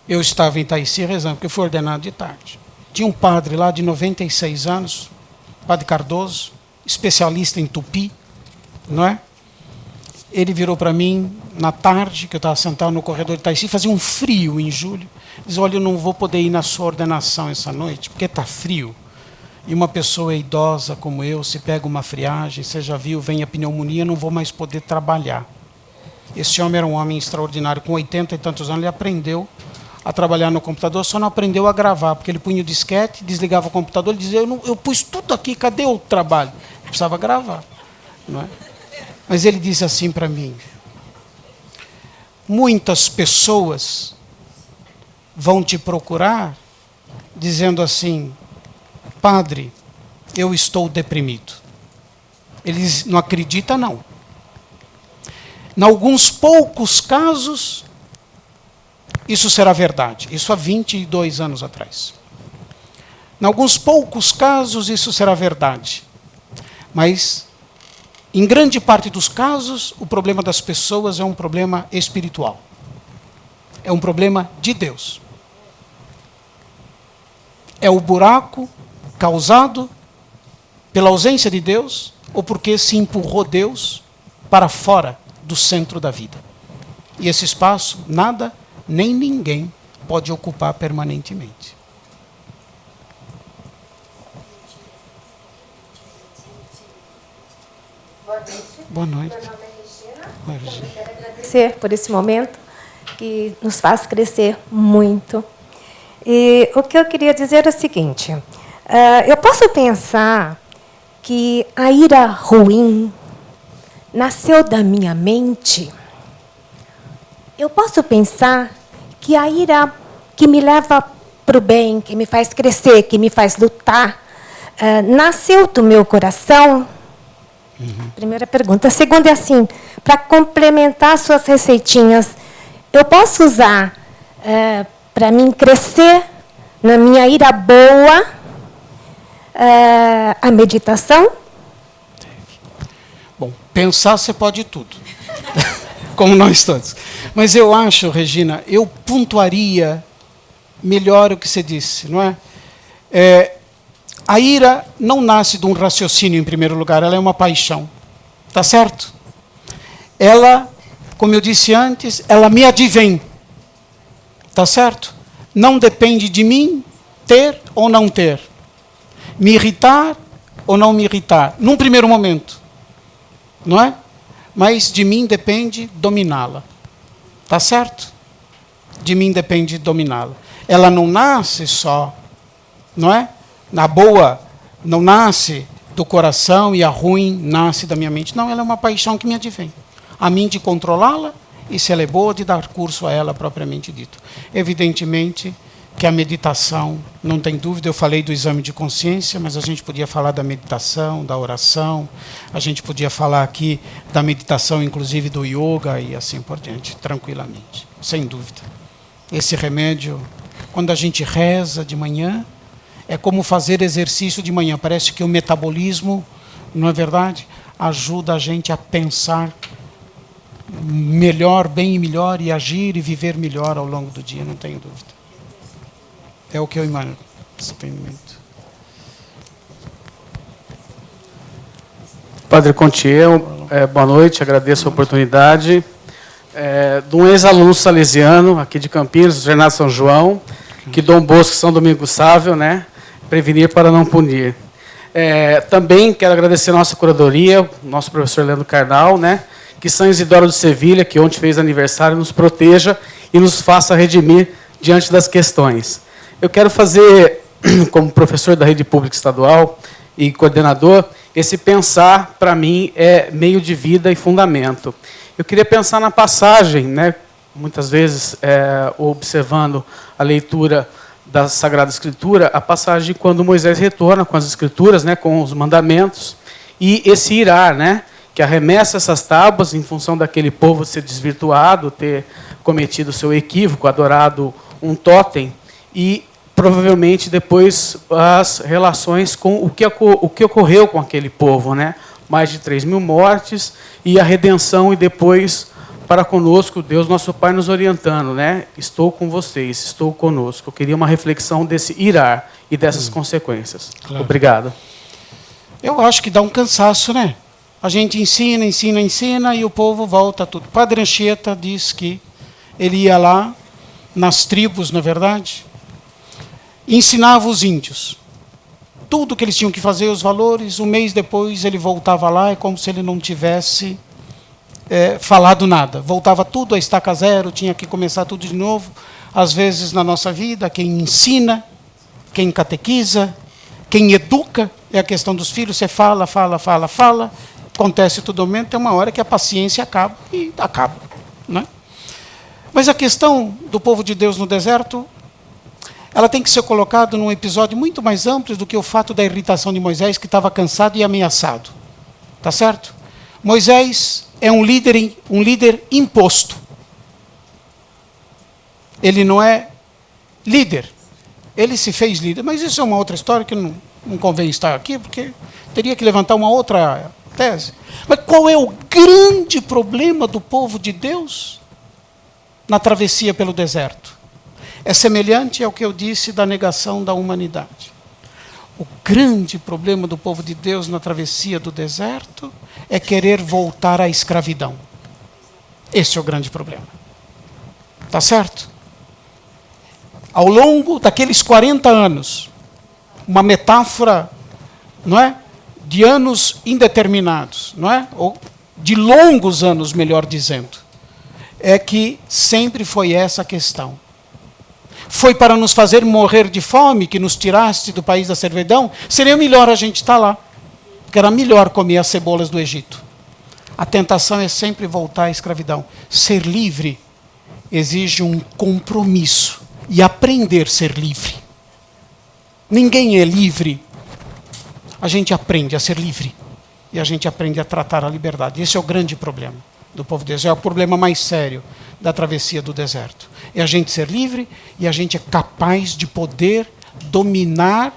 eu estava em Itaici rezando, porque eu fui ordenado de tarde. Tinha um padre lá de 96 anos, Padre Cardoso, especialista em tupi, não é? Ele virou para mim na tarde, que eu estava sentado no corredor de Itaici, fazia um frio em julho. Diz: olha, eu não vou poder ir na sua ordenação essa noite, porque está frio. E uma pessoa idosa como eu, se pega uma friagem, você já viu, vem a pneumonia, não vou mais poder trabalhar. Esse homem era um homem extraordinário, com 80 e tantos anos, ele aprendeu a trabalhar no computador, só não aprendeu a gravar, porque ele punha o disquete, desligava o computador, ele dizia: eu pus tudo aqui, cadê o trabalho? Ele precisava gravar, não é? Mas ele disse assim para mim: muitas pessoas vão te procurar dizendo assim: padre, eu estou deprimido. Eles não acreditam, não. Em alguns poucos casos, isso será verdade. Isso há 22 anos atrás. Em alguns poucos casos, isso será verdade. Mas, em grande parte dos casos, o problema das pessoas é um problema espiritual. É um problema de Deus. É o buraco causado pela ausência de Deus ou porque se empurrou Deus para fora do centro da vida. E esse espaço, nada nem ninguém pode ocupar permanentemente. Boa noite. Meu nome é Regina. Eu quero agradecer por esse momento que nos faz crescer muito. E o que eu queria dizer é o seguinte: eu posso pensar que a ira ruim nasceu da minha mente. Eu posso pensar que a ira que me leva para o bem, que me faz crescer, que me faz lutar, nasceu do meu coração? Primeira pergunta. A segunda é assim: para complementar suas receitinhas, eu posso usar para mim crescer na minha ira boa a meditação? Bom, pensar você pode tudo, como nós todos. Mas eu acho, Regina, eu pontuaria melhor o que você disse, não é? A ira não nasce de um raciocínio, em primeiro lugar, ela é uma paixão. Tá certo? Ela, como eu disse antes, ela me advém. Tá certo? Não depende de mim ter ou não ter. Me irritar ou não me irritar. Num primeiro momento. Não é? Mas de mim depende dominá-la. Tá certo? De mim depende dominá-la. Ela não nasce só, não é? Na boa, não nasce do coração e a ruim nasce da minha mente. Não, ela é uma paixão que me advém. A mim de controlá-la e, se ela é boa, de dar curso a ela propriamente dito. Evidentemente que a meditação, não tem dúvida, eu falei do exame de consciência, mas a gente podia falar da meditação, da oração, a gente podia falar aqui da meditação, inclusive do yoga e assim por diante, tranquilamente, sem dúvida. Esse remédio, quando a gente reza de manhã, é como fazer exercício de manhã. Parece que o metabolismo, não é verdade, ajuda a gente a pensar melhor, bem e melhor, e agir e viver melhor ao longo do dia, não tenho dúvida. É o que eu imagino. Padre Contier, boa noite, agradeço a oportunidade. de um ex-aluno salesiano aqui de Campinas, do Renato São João, que Dom Bosco São Domingos Sávio, né? Prevenir para não punir. Também quero agradecer a nossa curadoria, o nosso professor Leandro Carnal, né? Que São Isidoro de Sevilha, que ontem fez aniversário, nos proteja e nos faça redimir diante das questões. Eu quero fazer, como professor da rede pública estadual e coordenador, esse pensar, para mim, é meio de vida e fundamento. Eu queria pensar na passagem, né? Muitas vezes, observando a leitura da Sagrada Escritura, a passagem quando Moisés retorna com as Escrituras, né? Com os mandamentos, e esse irar, né? Que arremessa essas tábuas em função daquele povo ser desvirtuado, ter cometido o seu equívoco, adorado um totem, e provavelmente depois as relações com o que ocorreu com aquele povo, né? Mais de 3.000 mortes e a redenção, e depois para conosco, Deus nosso Pai nos orientando, né? Estou com vocês, estou conosco. Eu queria uma reflexão desse irar e dessas consequências. Claro. Obrigado. Eu acho que dá um cansaço, né? A gente ensina e o povo volta a tudo. Padre Anchieta diz que ele ia lá nas tribos, na verdade, e ensinava os índios tudo que eles tinham que fazer, os valores. Um mês depois ele voltava lá, é como se ele não tivesse falado nada. Voltava tudo a estaca zero, tinha que começar tudo de novo. Às vezes, na nossa vida, quem ensina, quem catequiza, quem educa, é a questão dos filhos. Você fala, acontece todo momento, tem uma hora que a paciência acaba, e acaba. Né? Mas a questão do povo de Deus no deserto, ela tem que ser colocada num episódio muito mais amplo do que o fato da irritação de Moisés, que estava cansado e ameaçado. Tá certo? Moisés é um líder imposto. Ele não é líder. Ele se fez líder. Mas isso é uma outra história que não convém estar aqui, porque teria que levantar uma outra tese. Mas qual é o grande problema do povo de Deus na travessia pelo deserto? É semelhante ao que eu disse da negação da humanidade. O grande problema do povo de Deus na travessia do deserto é querer voltar à escravidão. Esse é o grande problema. Tá certo? Ao longo daqueles 40 anos, uma metáfora, não é? De anos indeterminados, não é? Ou de longos anos, melhor dizendo, é que sempre foi essa a questão. Foi para nos fazer morrer de fome que nos tiraste do país da servidão? Seria melhor a gente estar lá, porque era melhor comer as cebolas do Egito. A tentação é sempre voltar à escravidão. Ser livre exige um compromisso e aprender a ser livre. Ninguém é livre. A gente aprende a ser livre e a gente aprende a tratar a liberdade. Esse é o grande problema do povo de Deus. É o problema mais sério da travessia do deserto. É a gente ser livre e a gente é capaz de poder dominar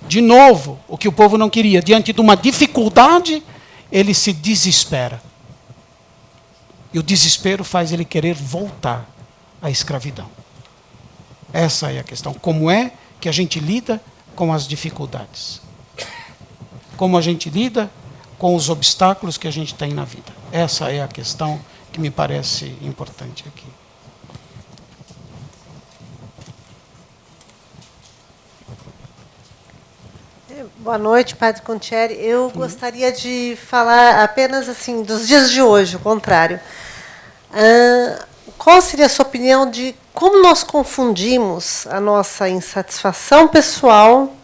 de novo o que o povo não queria. Diante de uma dificuldade, ele se desespera. E o desespero faz ele querer voltar à escravidão. Essa é a questão. Como é que a gente lida com as dificuldades? Como a gente lida com os obstáculos que a gente tem na vida? Essa é a questão que me parece importante aqui. Boa noite, Padre Contieri. Eu gostaria de falar apenas assim dos dias de hoje, o contrário. Qual seria a sua opinião de como nós confundimos a nossa insatisfação pessoal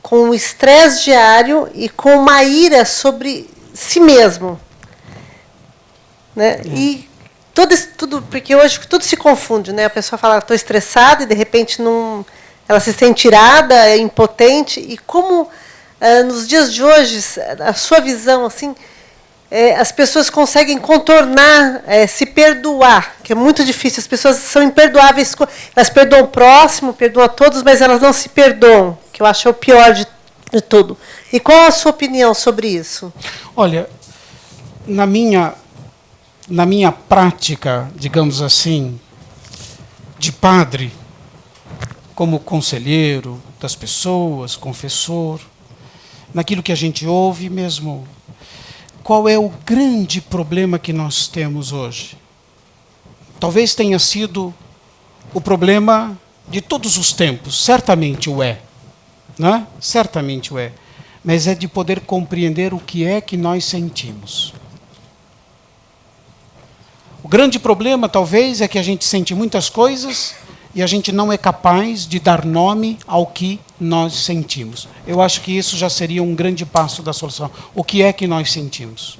com o estresse diário e com uma ira sobre si mesmo? Né? E tudo, porque hoje tudo se confunde, né? A pessoa fala, estou estressada, e de repente não, ela se sente irada, é impotente. E como, nos dias de hoje, a sua visão, assim, as pessoas conseguem contornar, se perdoar, que é muito difícil. As pessoas são imperdoáveis, elas perdoam o próximo, perdoam a todos, mas elas não se perdoam, que eu acho o pior de tudo. E qual a sua opinião sobre isso? Olha, na minha prática, digamos assim, de padre, como conselheiro das pessoas, confessor, naquilo que a gente ouve mesmo, qual é o grande problema que nós temos hoje? talvez tenha sido o problema de todos os tempos, certamente o é, né? Certamente o é, mas é de poder compreender o que é que nós sentimos. O grande problema, talvez, é que a gente sente muitas coisas e a gente não é capaz de dar nome ao que nós sentimos. Eu acho que isso já seria um grande passo da solução. O que é que nós sentimos?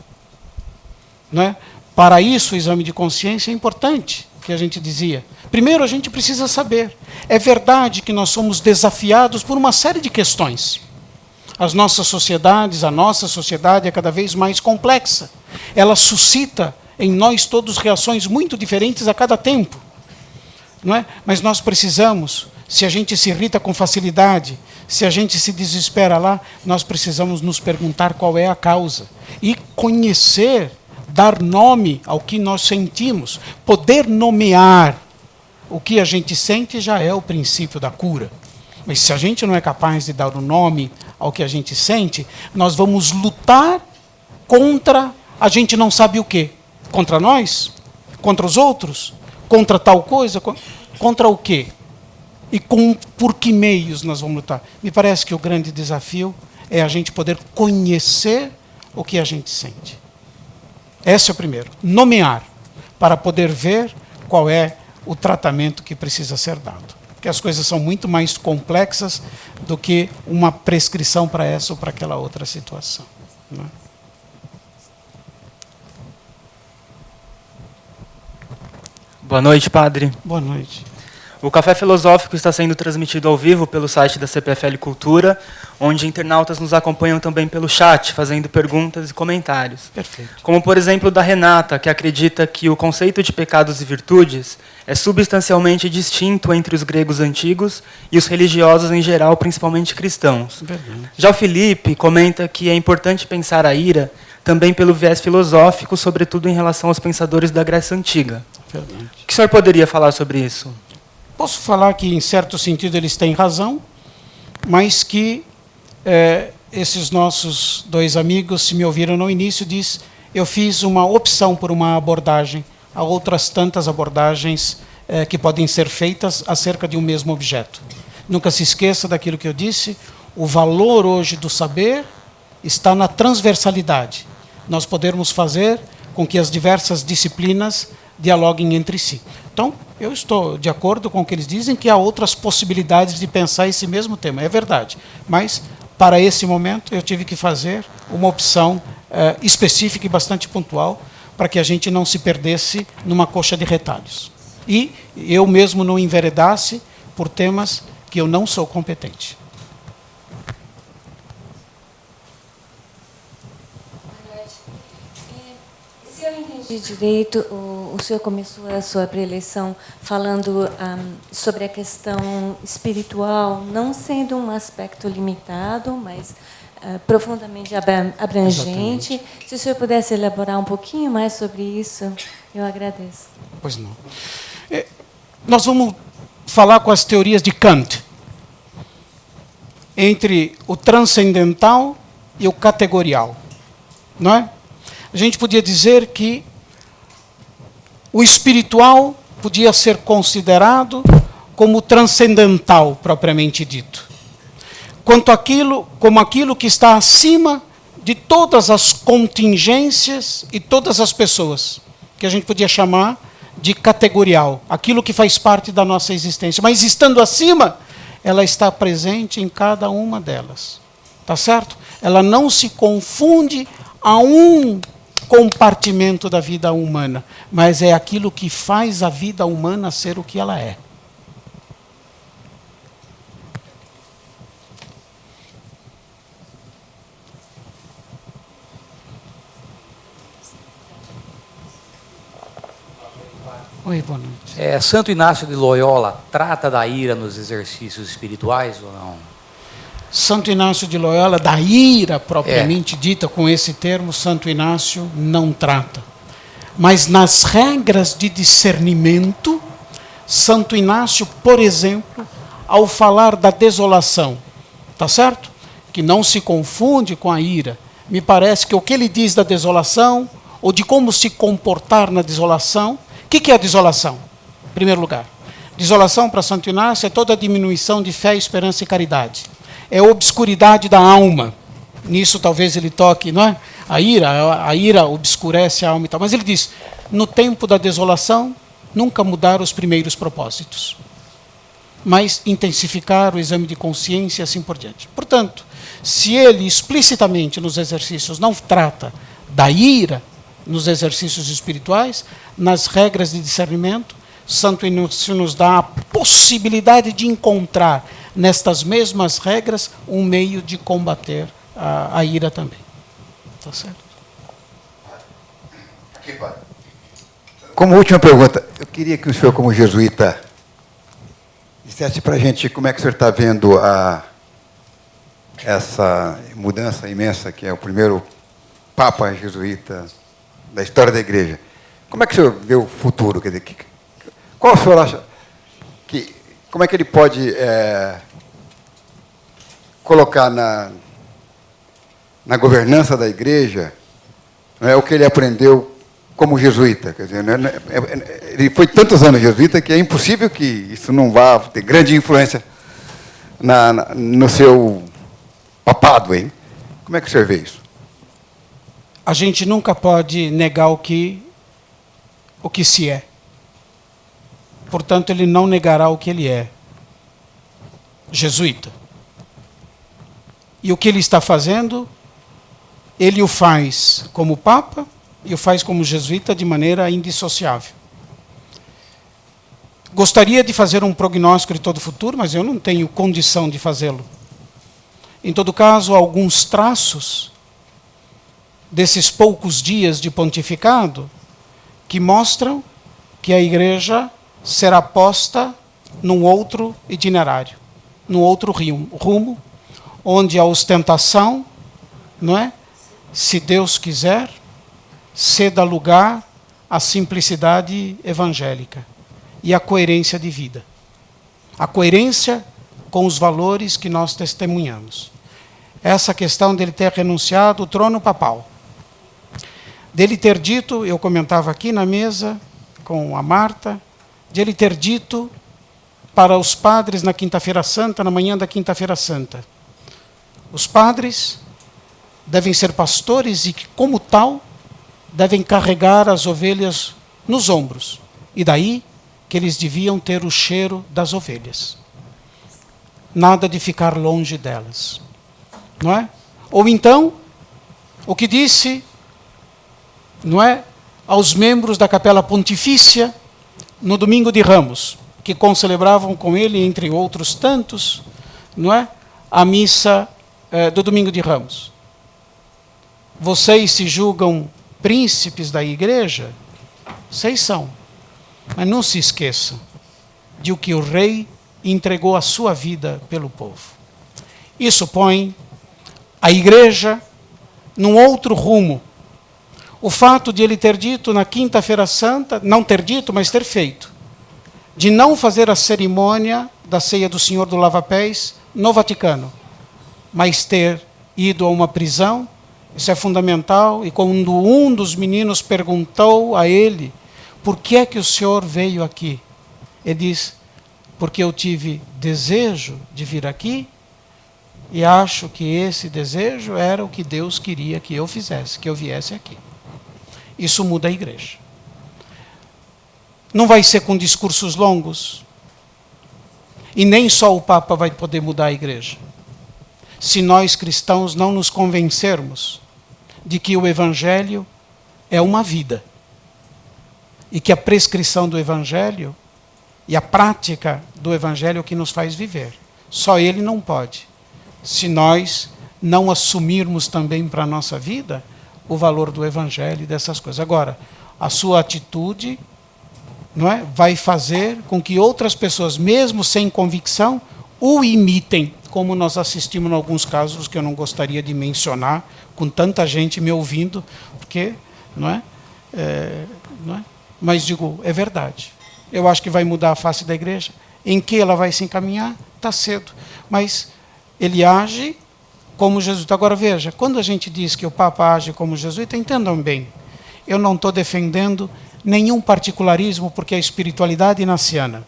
Não é? Para isso, o exame de consciência é importante, que a gente dizia. Primeiro, a gente precisa saber. É verdade que nós somos desafiados por uma série de questões. As nossas sociedades, a nossa sociedade é cada vez mais complexa. Ela suscita em nós todos reações muito diferentes a cada tempo. Não é? Mas nós precisamos, se a gente se irrita com facilidade, se a gente se desespera lá, nós precisamos nos perguntar qual é a causa. E conhecer, dar nome ao que nós sentimos. Poder nomear o que a gente sente já é o princípio da cura. Mas se a gente não é capaz de dar o nome ao que a gente sente, nós vamos lutar contra a gente não sabe o quê. Contra nós? Contra os outros? Contra tal coisa? Contra o quê? E por que meios nós vamos lutar? Me parece que o grande desafio é a gente poder conhecer o que a gente sente. Esse é o primeiro. Nomear, para poder ver qual é o tratamento que precisa ser dado. Porque as coisas são muito mais complexas do que uma prescrição para essa ou para aquela outra situação. Não é? Boa noite, padre. Boa noite. O Café Filosófico está sendo transmitido ao vivo pelo site da CPFL Cultura, onde internautas nos acompanham também pelo chat, fazendo perguntas e comentários. Perfeito. Como, por exemplo, da Renata, que acredita que o conceito de pecados e virtudes é substancialmente distinto entre os gregos antigos e os religiosos em geral, principalmente cristãos. Verdade. Já o Felipe comenta que é importante pensar a ira também pelo viés filosófico, sobretudo em relação aos pensadores da Grécia Antiga. Verdade. O que o senhor poderia falar sobre isso? Posso falar que, em certo sentido, eles têm razão, mas que esses nossos dois amigos, se me ouviram no início, diz: eu fiz uma opção por uma abordagem. Há outras tantas abordagens que podem ser feitas acerca de um mesmo objeto. Nunca se esqueça daquilo que eu disse, o valor hoje do saber está na transversalidade. Nós podermos fazer com que as diversas disciplinas dialoguem entre si. Então, eu estou de acordo com o que eles dizem, que há outras possibilidades de pensar esse mesmo tema. É verdade. Mas, para esse momento, eu tive que fazer uma opção específica e bastante pontual para que a gente não se perdesse numa coxa de retalhos. E eu mesmo não enveredasse por temas que eu não sou competente. Se eu entendi direito, o senhor começou a sua preleção falando sobre a questão espiritual, não sendo um aspecto limitado, mas profundamente abrangente. Exatamente. Se o senhor pudesse elaborar um pouquinho mais sobre isso, eu agradeço. Pois não. Nós vamos falar com as teorias de Kant, entre o transcendental e o categorial. Não é? A gente podia dizer que o espiritual podia ser considerado como transcendental, propriamente dito. Como aquilo que está acima de todas as contingências e todas as pessoas, que a gente podia chamar de categorial, aquilo que faz parte da nossa existência. Mas estando acima, ela está presente em cada uma delas. Tá certo? Ela não se confunde a um compartimento da vida humana, mas é aquilo que faz a vida humana ser o que ela é. Oi, boa noite. Santo Inácio de Loyola trata da ira nos exercícios espirituais ou não? Santo Inácio de Loyola, da ira propriamente dita, com esse termo, Santo Inácio não trata. Mas nas regras de discernimento, Santo Inácio, por exemplo, ao falar da desolação, tá certo? Que não se confunde com a ira. Me parece que o que ele diz da desolação, ou de como se comportar na desolação, O que é a desolação? Em primeiro lugar, desolação para Santo Inácio é toda a diminuição de fé, esperança e caridade. É a obscuridade da alma. Nisso talvez ele toque, não é? A ira obscurece a alma e tal. Mas ele diz, no tempo da desolação, nunca mudar os primeiros propósitos, mas intensificar o exame de consciência e assim por diante. Portanto, se ele explicitamente nos exercícios não trata da ira, nos exercícios espirituais, nas regras de discernimento, Santo Inácio nos dá a possibilidade de encontrar nestas mesmas regras um meio de combater a ira também. Tá certo? Como última pergunta, eu queria que o senhor, como jesuíta, dissesse para a gente como é que o senhor está vendo essa mudança imensa que é o primeiro Papa jesuíta da história da Igreja. Como é que o senhor vê o futuro? Quer dizer, qual o senhor acha que... Como é que ele pode colocar na governança da Igreja, não é, o que ele aprendeu como jesuíta? Quer dizer, ele foi tantos anos jesuíta que é impossível que isso não vá ter grande influência no seu papado, hein? Como é que o senhor vê isso? A gente nunca pode negar o que se é. Portanto, ele não negará o que ele é. Jesuíta. E o que ele está fazendo, ele o faz como Papa e o faz como jesuíta de maneira indissociável. Gostaria de fazer um prognóstico de todo o futuro, mas eu não tenho condição de fazê-lo. Em todo caso, alguns traços desses poucos dias de pontificado que mostram que a Igreja será posta num outro itinerário, num outro rumo, onde a ostentação, não é? Se Deus quiser, ceda lugar à simplicidade evangélica e à coerência de vida. A coerência com os valores que nós testemunhamos. Essa questão dele ter renunciado ao trono papal. Dele ter dito, eu comentava aqui na mesa com a Marta, de ele ter dito para os padres na Quinta-feira Santa, na manhã da Quinta-feira Santa, os padres devem ser pastores e que, como tal, devem carregar as ovelhas nos ombros. E daí que eles deviam ter o cheiro das ovelhas. Nada de ficar longe delas. Não é? Ou então, o que disse, não é, aos membros da Capela Pontifícia no domingo de Ramos, que concelebravam com ele, entre outros tantos, não é, a missa do domingo de Ramos. Vocês se julgam príncipes da Igreja? Vocês são. Mas não se esqueçam de o que o rei entregou a sua vida pelo povo. Isso põe a Igreja num outro rumo. O fato de ele ter dito na Quinta-feira Santa, não ter dito, mas ter feito, de não fazer a cerimônia da ceia do Senhor do Lava-Pés no Vaticano, mas ter ido a uma prisão, isso é fundamental. E quando um dos meninos perguntou a ele, por que é que o senhor veio aqui? Ele diz, porque eu tive desejo de vir aqui e acho que esse desejo era o que Deus queria que eu fizesse, que eu viesse aqui. Isso muda a Igreja. Não vai ser com discursos longos. E nem só o Papa vai poder mudar a Igreja. Se nós cristãos não nos convencermos de que o Evangelho é uma vida e que a prescrição do Evangelho e a prática do Evangelho é o que nos faz viver. Só ele não pode. Se nós não assumirmos também para a nossa vida o valor do Evangelho e dessas coisas. Agora, a sua atitude, não é, vai fazer com que outras pessoas, mesmo sem convicção, o imitem, como nós assistimos em alguns casos que eu não gostaria de mencionar, com tanta gente me ouvindo, porque, não é? Mas digo, é verdade. Eu acho que vai mudar a face da Igreja. Em que ela vai se encaminhar? Está cedo. Mas ele age como jesuíta. Agora veja, quando a gente diz que o Papa age como jesuíta, entendam bem, eu não estou defendendo nenhum particularismo, porque a espiritualidade inaciana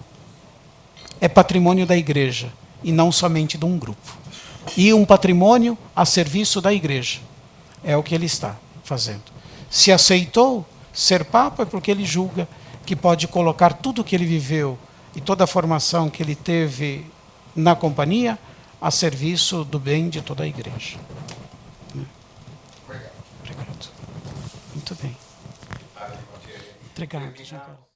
é patrimônio da igreja e não somente de um grupo. E um patrimônio a serviço da igreja. É o que ele está fazendo. Se aceitou ser Papa é porque ele julga que pode colocar tudo o que ele viveu e toda a formação que ele teve na companhia a serviço do bem de toda a igreja. Obrigado. Muito bem. Obrigado, Giancarlo.